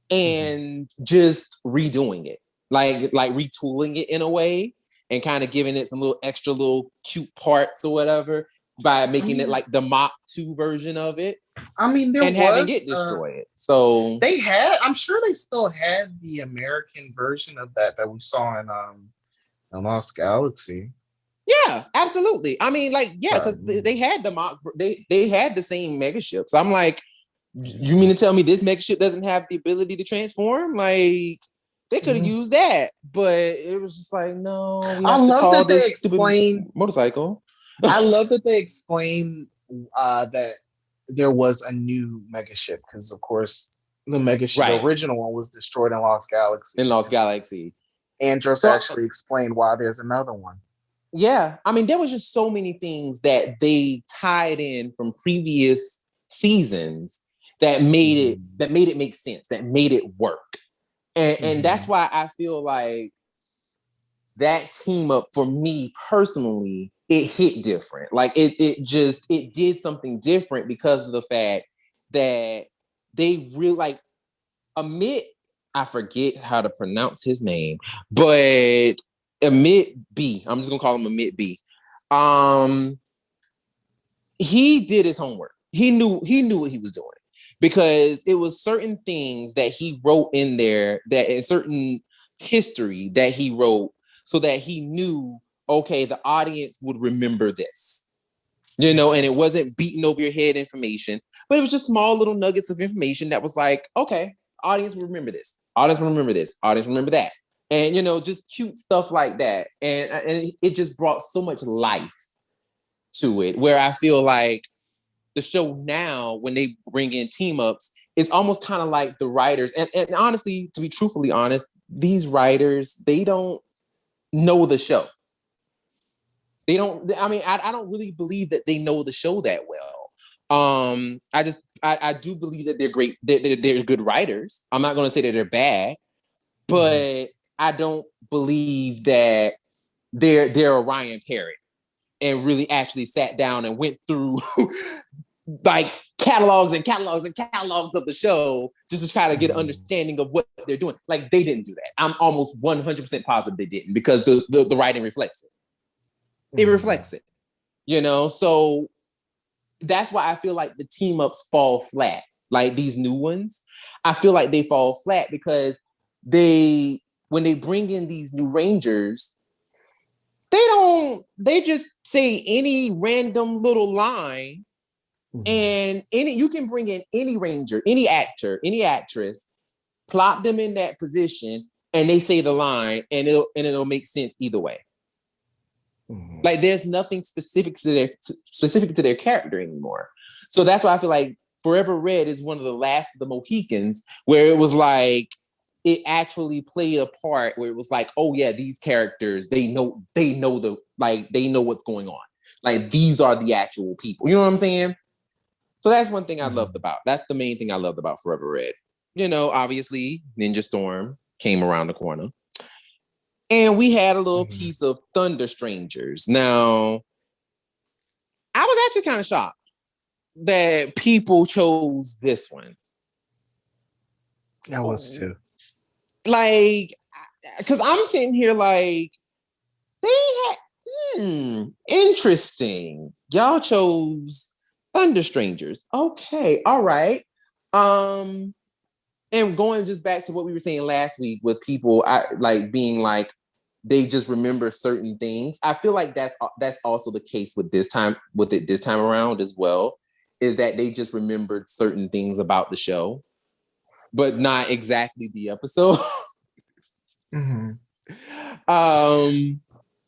and just redoing it. Like retooling it in a way and kind of giving it some little extra little cute parts or whatever by making it like the Mach 2 version of it. I mean, having it destroy it. So they had, I'm sure they still had the American version of that we saw in Lost Galaxy. Yeah, absolutely. I mean, like, yeah, because they had the Mach, they had the same mega ships. I'm like, you mean to tell me this mega ship doesn't have the ability to transform? Like, they could have used that, but it was just like, no. I love that they explained motorcycle. I love that they explained that there was a new mega ship because, of course, the mega ship, the original one, was destroyed in Lost Galaxy. Andros actually explained why there's another one. Yeah, I mean, there was just so many things that they tied in from previous seasons that made it make sense, that made it work. And that's why I feel like that team up, for me personally, it hit different. Like it did something different because of the fact that they really, like, Amit, I forget how to pronounce his name, but Amit B, I'm just gonna call him Amit B. He did his homework. He knew what he was doing, because it was certain things that he wrote in there, that in certain history that he wrote, so that he knew, okay, the audience would remember this, and it wasn't beating over your head information, but it was just small little nuggets of information that was like, okay, audience will remember this, audience will remember this, audience will remember that. And, just cute stuff like that. And it just brought so much life to it, where I feel like the show now, when they bring in team ups, it's almost kind of like the writers. And honestly, to be truthfully honest, these writers, they don't know the show. They don't, I mean, I don't really believe that they know the show that well. I do believe that they're great. They're good writers. I'm not going to say that they're bad, but I don't believe that they're Orion Parrott and really actually sat down and went through like catalogs and catalogs and catalogs of the show just to try to get an understanding of what they're doing. Like, they didn't do that. I'm almost 100% positive they didn't, because the writing reflects it. It reflects it, So that's why I feel like the team ups fall flat. Like, these new ones, I feel like they fall flat because when they bring in these new Rangers, they just say any random little line, and you can bring in any Ranger, any actor, any actress, plop them in that position, and they say the line, and it'll make sense either way. Like, there's nothing specific to their character anymore. So that's why I feel like Forever Red is one of the last of the Mohicans where it was like, it actually played a part where it was like, oh yeah, these characters, they know what's going on. Like, these are the actual people. You know what I'm saying? So that's one thing I loved about. That's the main thing I loved about Forever Red. Obviously, Ninja Storm came around the corner. And we had a little piece of Thunder Strangers. Now, I was actually kind of shocked that people chose this one. I was too. Like, because I'm sitting here like, they had, interesting. Y'all chose Thunder Strangers. Okay, all right. And going just back to what we were saying last week with people being like, they just remember certain things. I feel like that's also the case with this time around as well, is that they just remembered certain things about the show, but not exactly the episode.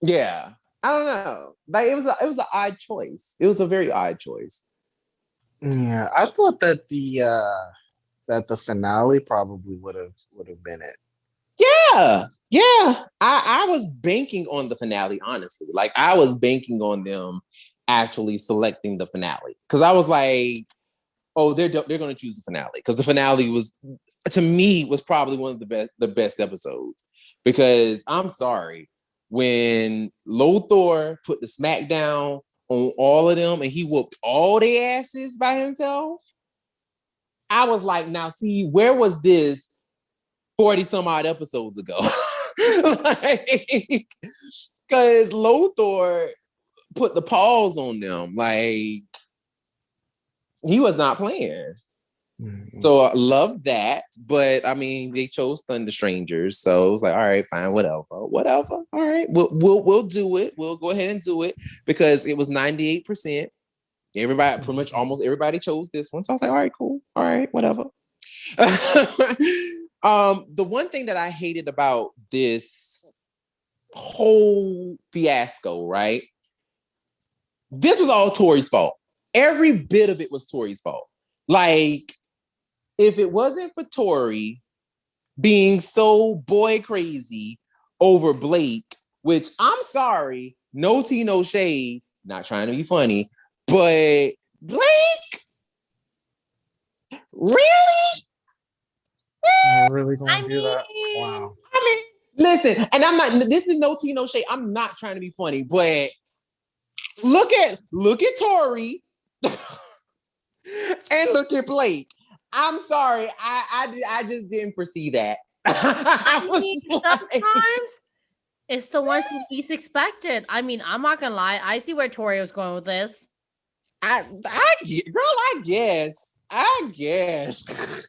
Yeah, I don't know. Like, it was an odd choice. It was a very odd choice. Yeah, I thought that the finale probably would have been it. Yeah. I was banking on the finale, honestly. Like, I was banking on them actually selecting the finale. Because I was like, oh, they're going to choose the finale. Because the finale was, to me, was probably one of the best episodes. Because I'm sorry, when Lothar put the smackdown on all of them and he whooped all their asses by himself, I was like, now see, where was this 40 some odd episodes ago? Like, because Lothar put the pause on them. Like, he was not playing. Mm-hmm. So I love that. But I mean, they chose Thunder Strangers. So it was like, all right, fine, whatever. All right, we'll do it. We'll go ahead and do it because it was 98%. Everybody, pretty much almost everybody chose this one. So I was like, all right, cool. All right, whatever. The one thing that I hated about this whole fiasco, right? This was all Tori's fault. Every bit of it was Tori's fault. Like, if it wasn't for Tori being so boy crazy over Blake, which I'm sorry, no tea, no shade, not trying to be funny, but Blake? Really? I'm really gonna do that? Wow. I mean, listen, and I'm not, this is no tea, no shade. I'm not trying to be funny, but look at Tori and look at Blake. I'm sorry, I just didn't foresee that. Sometimes it's the ones who least expected. I mean, I'm not gonna lie. I see where Tori was going with this. I guess.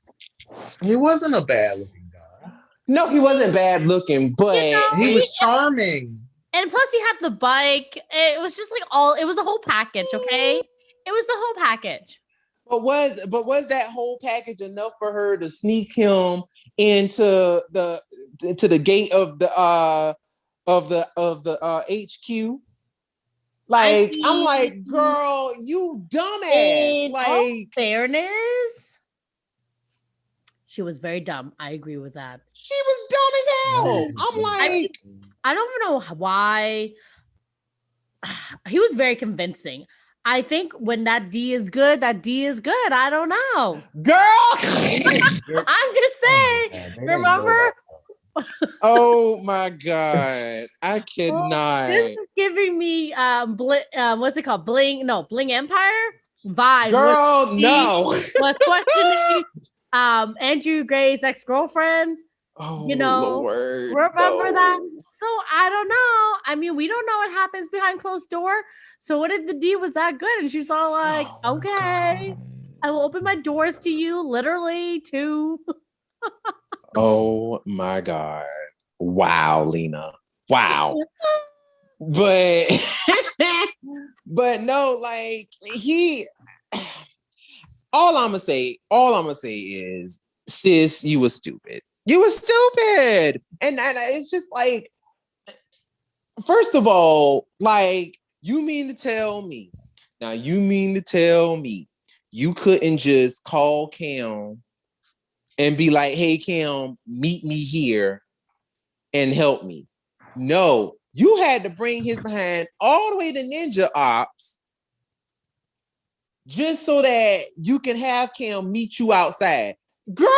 He wasn't a bad looking guy. No, he wasn't bad looking, but he was charming. And plus, he had the bike. It was just like it was the whole package. Okay, it was the whole package. But was that whole package enough for her to sneak him into the gate of the HQ? Like, I'm like, girl, you dumbass. In like, all fairness, she was very dumb. I agree with that. She was dumb as hell. I'm like, I don't even know why. He was very convincing. I think when that D is good, that D is good. I don't know. Girl! I'm just saying. Remember? Oh my God. I cannot. This is giving me what's it called? Bling Empire vibe. Girl, no. Was questioning Andrew Gray's ex-girlfriend. Oh, Lord, remember that? So I don't know. I mean, we don't know what happens behind closed door. So what if the D was that good? And she's all like, okay, I will open my doors to you, literally, too. Oh my God. Wow, Lena. Wow. But no, like, all I'm gonna say is, sis, you was stupid. You was stupid. And it's just like, first of all, like, you mean to tell me you couldn't just call Cam and be like, hey, Cam, meet me here and help me? No, you had to bring his behind all the way to Ninja Ops just so that you can have Cam meet you outside. Girl,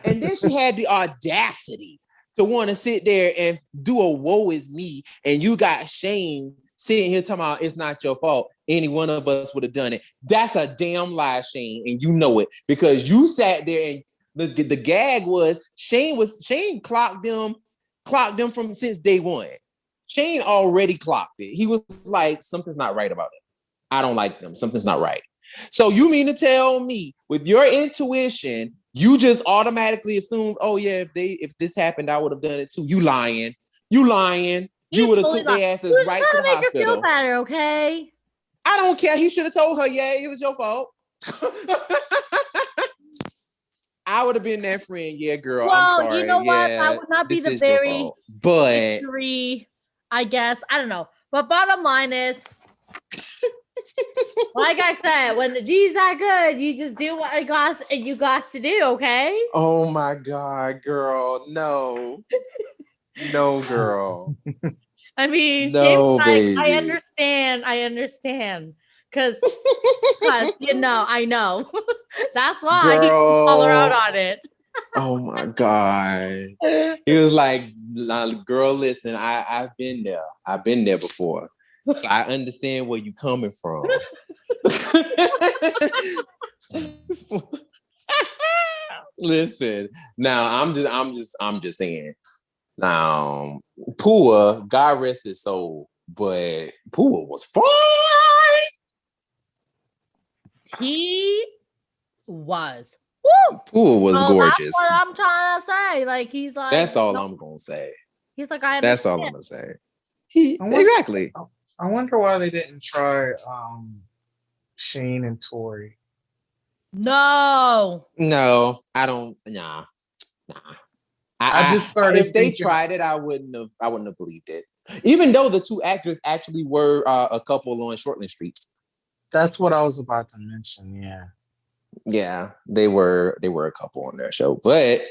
and then she had the audacity to want to sit there and do a woe is me, and you got Shane sitting here talking about it's not your fault. Any one of us would have done it. That's a damn lie, Shane, and you know it because you sat there and the gag was Shane clocked them from since day one. Shane already clocked it. He was like, something's not right about it. I don't like them. Something's not right. So you mean to tell me with your intuition, you just automatically assumed, oh yeah, if this happened, I would have done it too. You lying. You would have took their asses right to the hospital. Feel better, okay? I don't care. He should have told her, yeah, it was your fault. I would have been that friend. Yeah, girl. Well, I'm sorry. You know what? Yeah, I would not be the very victory, I guess. I don't know. But bottom line is, Like I said, when the G's that good, you just do what you got to do, okay? Oh my God, girl. No. No, girl. I mean, she was No, like, I baby. understand. Because, I know. That's why he didn't call her out Girl. on it. Oh my God. He was like, girl, listen, I've been there. I've been there before. So I understand where you're coming from. Listen, now I'm just saying. Now, Pua, God rest his soul, but Pua was fine. He was. Woo! Pua was gorgeous. That's what I'm trying to say. Like, he's like, that's all I'm gonna say. He's like, I understand. That's all I'm gonna say. Exactly. I wonder why they didn't try Shane and Tori. No, I don't. Nah. I just started. If they tried it, I wouldn't have believed it. Even though the two actors actually were a couple on Shortland Street. That's what I was about to mention. Yeah, they were a couple on their show, but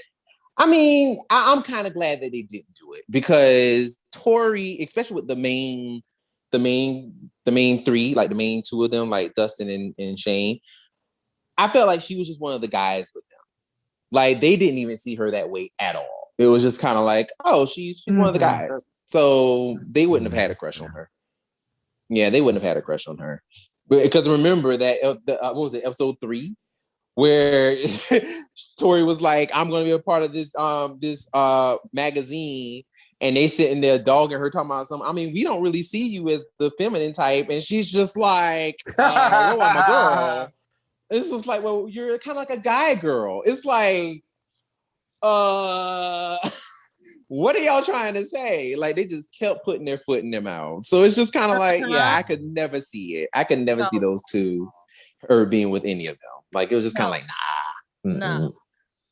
I mean, I'm kind of glad that they didn't do it because Tori, especially with the main three, like the main two of them, like Dustin and Shane, I felt like she was just one of the guys with them. Like they didn't even see her that way at all. It was just kind of like, oh, she's one of the guys. So they wouldn't have had a crush on her. Yeah, they wouldn't have had a crush on her. Because remember that what was it, episode 3, where Tori was like, "I'm going to be a part of this magazine," and they sitting there dogging her, talking about something. I mean, we don't really see you as the feminine type, and she's just like, "Hello, I'm a girl." It's just like, well, you're kind of like a guy girl. It's like, what are y'all trying to say? Like they just kept putting their foot in their mouth. So it's just kind of like, yeah, I could never see it. I could never see those two, her being with any of them. Like it was just kind of like, nah.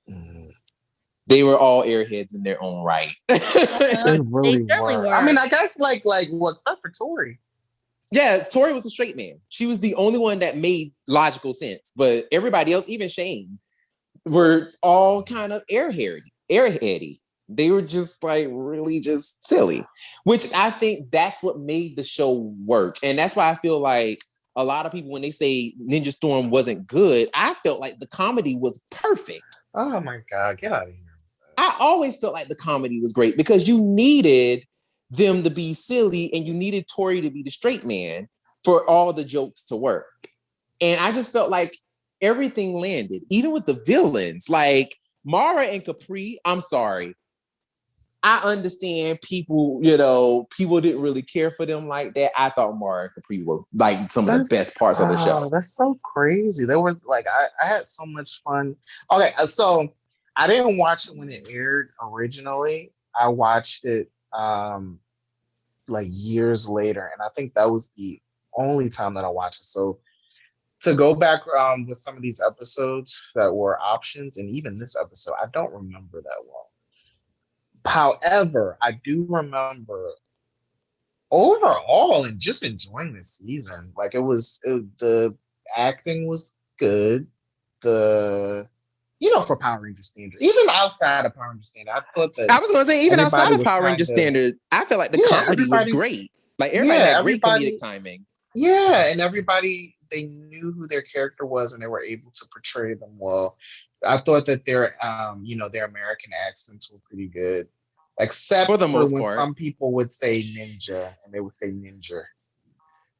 No. They were all airheads in their own right. They really were. I mean, I guess like what's up for Tori? Yeah, Tori was a straight man. She was the only one that made logical sense. But everybody else, even Shane, were all kind of airheady. They were just like really just silly, which I think that's what made the show work. And that's why I feel like a lot of people, when they say Ninja Storm wasn't good, I felt like the comedy was perfect. Oh my God, get out of here. I always felt like the comedy was great because you needed them to be silly and you needed Tori to be the straight man for all the jokes to work. And I just felt like everything landed, even with the villains, like Mara and Capri. I'm sorry. I understand people didn't really care for them like that. I thought Mara and Capri were like some of the best parts of the show. That's so crazy. They were like, I had so much fun. Okay, so I didn't watch it when it aired originally. I watched it like years later, and I think that was the only time that I watched it. So to go back with some of these episodes that were options, and even this episode, I don't remember that well. However, I do remember overall and just enjoying this season. Like the acting was good. For Power Ranger standard, even outside of Power Ranger standard, I thought that I was going to say even outside of Power Ranger standard, I feel like the comedy was great. Like everybody had great comedic timing. Yeah, and everybody, they knew who their character was and they were able to portray them well. I thought that their American accents were pretty good, except for when some people would say ninja and they would say ninja.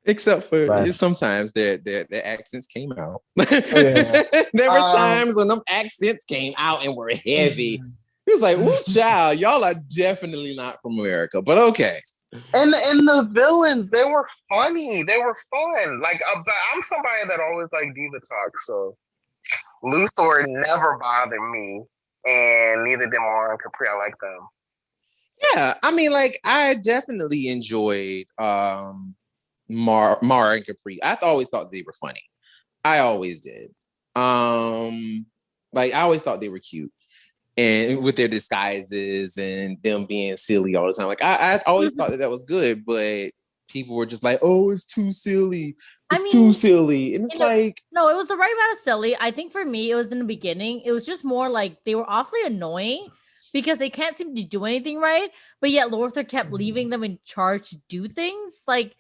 Except for sometimes their accents came out. There were times when them accents came out and were heavy. It was like, "Ooh, child, y'all are definitely not from America," but okay. And the villains, they were funny. They were fun. Like, but I'm somebody that always like diva talk, so Luthor never bothered me, and neither did Mara and Capri. I like them. Yeah, I mean, like, I definitely enjoyed Mara and Capri. I always thought they were funny. I always did. Like, I always thought they were cute. And with their disguises and them being silly all the time. Like, I always thought that was good, but people were just like, oh, it's too silly. It's too silly. And it's like... No, it was the right amount of silly. I think for me, it was in the beginning. It was just more like they were awfully annoying because they can't seem to do anything right. But yet Lothar kept leaving them in charge to do things. Like,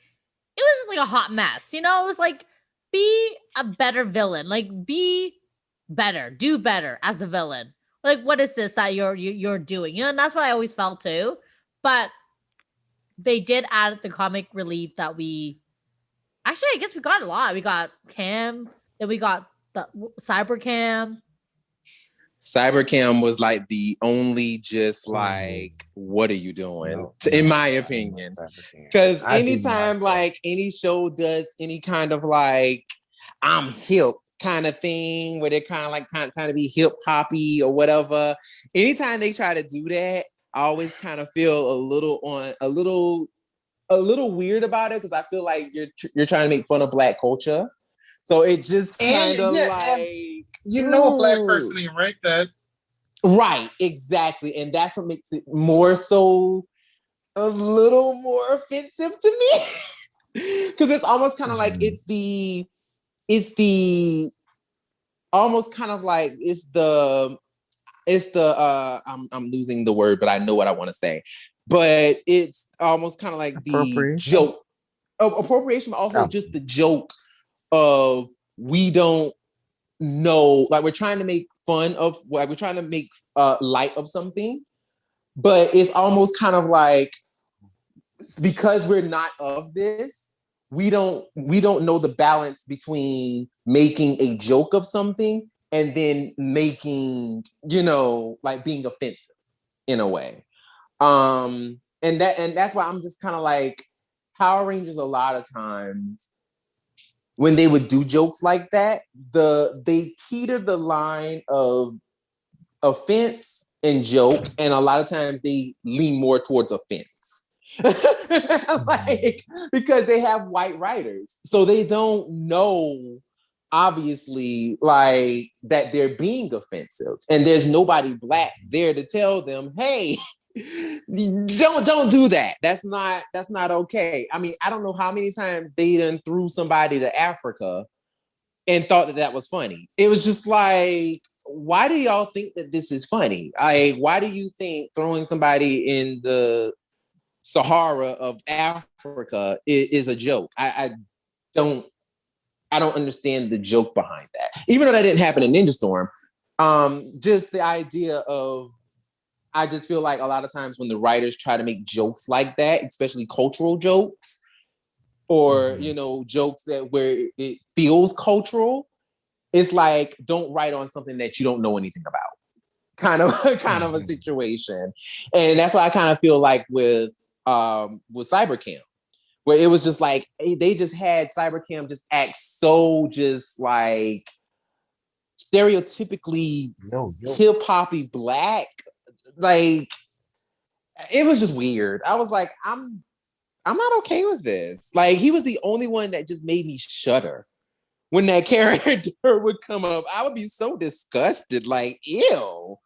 it was just like a hot mess. You know, it was like, be a better villain. Like, be better. Do better as a villain. Like, what is this that you're doing? You know, and that's what I always felt too. But they did add the comic relief that we... Actually, I guess we got a lot. We got Cam, then we got the Cyber Cam. Cyber Cam was like the only just like, what are you doing? In my opinion. Because anytime like any show does any kind of like, I'm hip kind of thing, where they're kind of trying to be hip hoppy or whatever, anytime they try to do that, I always kind of feel a little weird about it, because I feel like you're trying to make fun of Black culture. So it just kind of like... You know, a Black person ain't right that. Right, exactly. And that's what makes it more so a little more offensive to me. Because it's almost kind of like it's the almost kind of like it's the I'm losing the word, but I know what I want to say. But it's almost kind of like the joke of appropriation, but also just the joke of we don't know, like we're trying to make fun of, like we're trying to make light of something, but it's almost kind of like, because we're not of this, we don't know the balance between making a joke of something and then making, you know, like being offensive in a way. And that's why I'm just kind of like, Power Rangers a lot of times when they would do jokes like that, they teeter the line of offense and joke, and a lot of times they lean more towards offense. Like, because they have white writers, so they don't know, obviously, like that they're being offensive, and there's nobody Black there to tell them, hey, don't do that. That's not okay. I mean, I don't know how many times they done threw somebody to Africa and thought that was funny. It was just like, why do y'all think that this is funny? Why do you think throwing somebody in the Sahara of Africa is a joke? I don't understand the joke behind that. Even though that didn't happen in Ninja Storm, just the idea of, I just feel like a lot of times when the writers try to make jokes like that, especially cultural jokes, or you know, jokes that where it feels cultural, it's like, don't write on something that you don't know anything about, kind of a situation. And that's why I kind of feel like with Cybercam, where it was just like they just had Cybercam just act so just like stereotypically hip hoppy Black. Like, it was just weird. I was like, I'm not okay with this. Like, he was the only one that just made me shudder when that character would come up. I would be so disgusted, like, ew.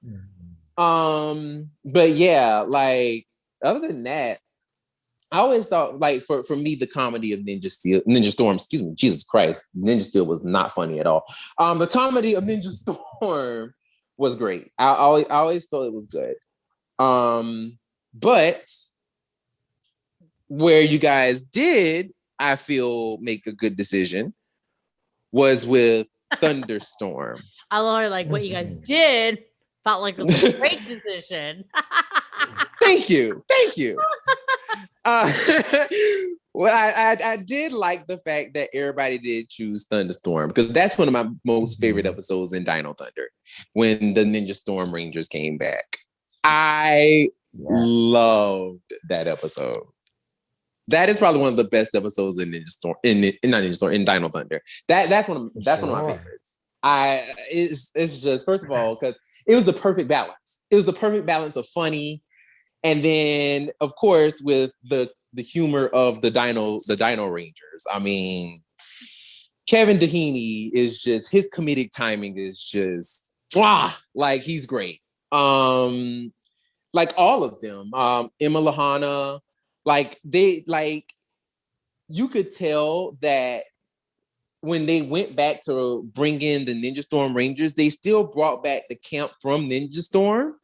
But yeah, like, other than that, I always thought, like, for me, the comedy of Ninja Storm, excuse me, Jesus Christ, Ninja Steel was not funny at all. The comedy of Ninja Storm was great. I always felt it was good. But where you guys did, I feel, make a good decision was with Thunderstorm. I love like what you guys did felt like it was a great decision. Thank you. Well, I did like the fact that everybody did choose Thunderstorm, because that's one of my most favorite episodes in Dino Thunder, when the Ninja Storm Rangers came back. I loved that episode. That is probably one of the best episodes in Ninja Storm, in Dino Thunder. That's one of my favorites. It's just, first of all, because it was the perfect balance. It was the perfect balance of funny, and then of course with the humor of the Dino Rangers. I mean, Kevin Doheny is just, his comedic timing is just like, he's great. Like all of them, Emma Lahana, like they, like you could tell that when they went back to bring in the Ninja Storm Rangers, they still brought back the camp from Ninja Storm,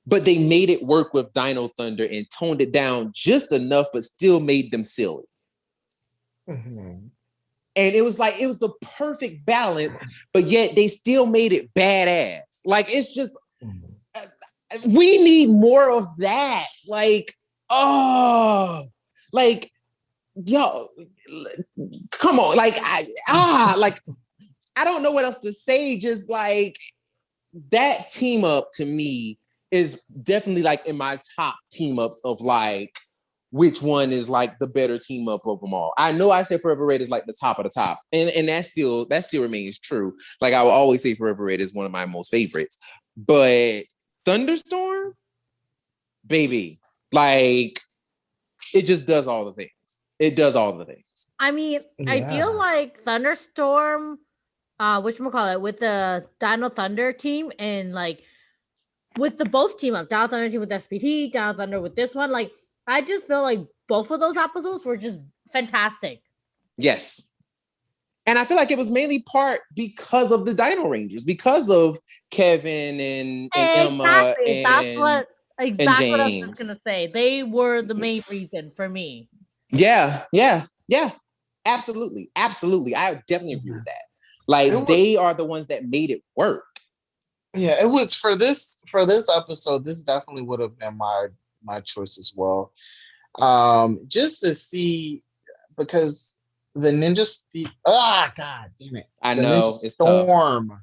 but they made it work with Dino Thunder and toned it down just enough, but still made them silly. Mm-hmm. And it was the perfect balance, but yet they still made it badass. Like, it's just, we need more of that. Like, oh, like, yo, come on. Like, I don't know what else to say. Just like, that team up to me is definitely like in my top team ups of like, which one is like the better team up of them all. I know I say Forever Red is like the top of the top, and that still remains true. Like, I will always say Forever Red is one of my most favorites, but Thunderstorm, baby, like, it just does all the things. It does all the things. I mean, yeah. I feel like Thunderstorm, whatchamacallit, with the Dino Thunder team, and like with the both team up, Dino Thunder team with SPT, Dino Thunder with this one, like, I just feel like both of those episodes were just fantastic. Yes. And I feel like it was mainly part because of the Dino Rangers, because of Kevin and Emma and that's what exactly what I was just gonna say. They were the main reason for me. Yeah. Absolutely. I definitely agree with that. Like, they are the ones that made it work. Yeah, it was for this episode. This definitely would have been my choice as well. Just to see, because the God damn it. I know Ninja Storm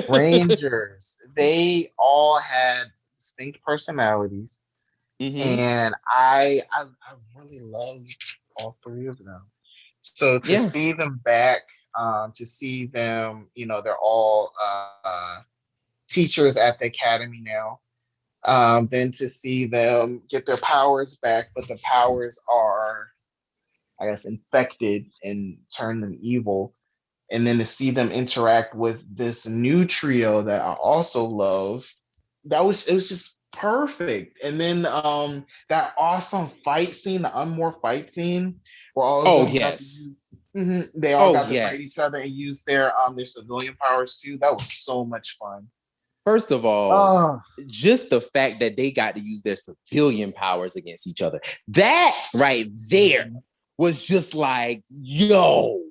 Rangers, they all had distinct personalities. Mm-hmm. And I really love all three of them. So to see them back, to see them, they're all teachers at the academy now. Then to see them get their powers back, but the powers are, I guess, infected and turn them evil. And then to see them interact with this new trio that I also love, it was just perfect. And then that awesome fight scene, the Unmore fight scene, where all of them got to use, they all got to fight each other and use their civilian powers too. That was so much fun. First of all, just the fact that they got to use their civilian powers against each other, that right there was just like, yo.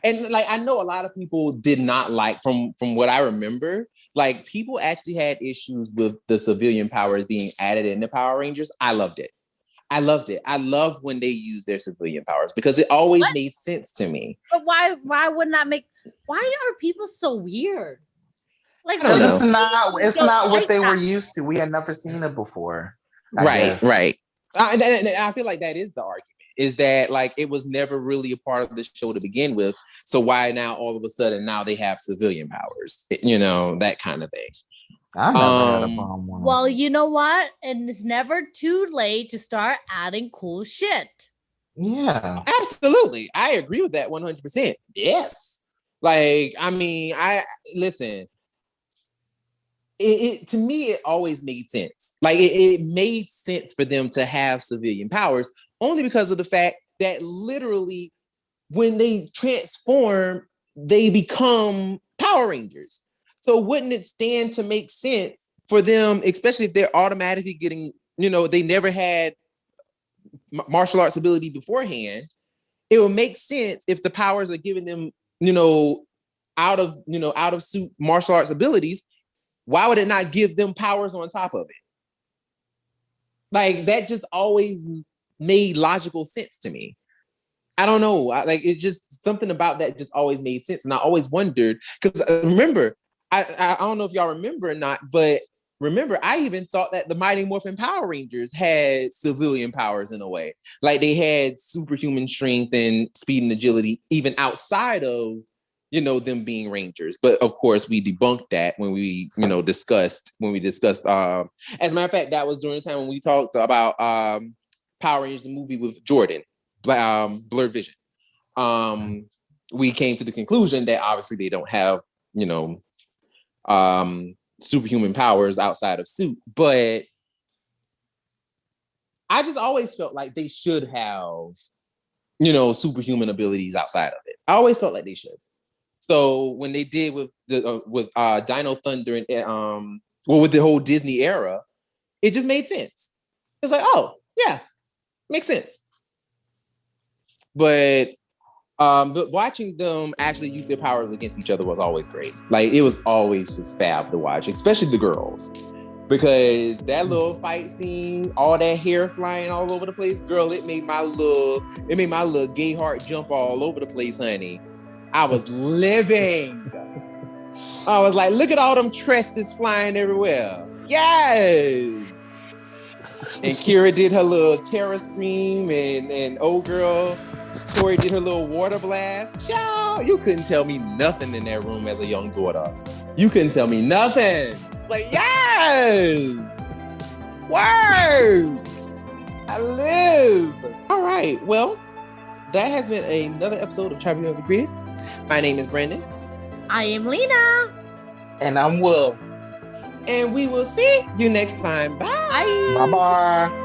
And like, I know a lot of people did not like, from what I remember, like, people actually had issues with the civilian powers being added in the Power Rangers. I loved it. I love when they use their civilian powers, because it always made sense to me. But why would not make? Why are people so weird? Like, it's not what they were used to. We had never seen it before. Right. I feel like that is the argument, is that like, it was never really a part of the show to begin with. So why now all of a sudden now they have civilian powers? That kind of thing. I never had a problem with it. Well, you know what? And it's never too late to start adding cool shit. Yeah. Absolutely. I agree with that 100%. Yes. Like, I mean, listen. It to me, it always made sense. Like, it made sense for them to have civilian powers, only because of the fact that literally when they transform, they become Power Rangers. So wouldn't it stand to make sense for them, especially if they're automatically getting, they never had martial arts ability beforehand, it would make sense if the powers are giving them, out of suit martial arts abilities. Why would it not give them powers on top of it? Like, that just always made logical sense to me. I don't know. It's just something about that just always made sense. And I always wondered, because remember, I don't know if y'all remember or not, but remember, I even thought that the Mighty Morphin Power Rangers had civilian powers in a way. Like, they had superhuman strength and speed and agility, even outside of, them being Rangers. But of course, we debunked that when we, discussed, as a matter of fact, that was during the time when we talked about Power Rangers, the movie with Jordan, Blurred Vision. We came to the conclusion that obviously they don't have, superhuman powers outside of suit, but I just always felt like they should have superhuman abilities outside of it. I always felt like they should. So when they did with Dino Thunder and with the whole Disney era, it just made sense. It's like, oh yeah, makes sense. But watching them actually use their powers against each other was always great. Like, it was always just fab to watch, especially the girls. Because that little fight scene, all that hair flying all over the place, girl, it made my little gay heart jump all over the place, honey. I was living. I was like, look at all them tresses flying everywhere. Yes. And Kira did her little terror scream, and old girl Tori did her little water blast. Child, you couldn't tell me nothing in that room as a young daughter. You couldn't tell me nothing. It's like, yes! Word! I live! All right, well, that has been another episode of Traveling on the Grid. My name is Brendan. I am Lena. And I'm Will. And we will see you next time. Bye! Bye-bye.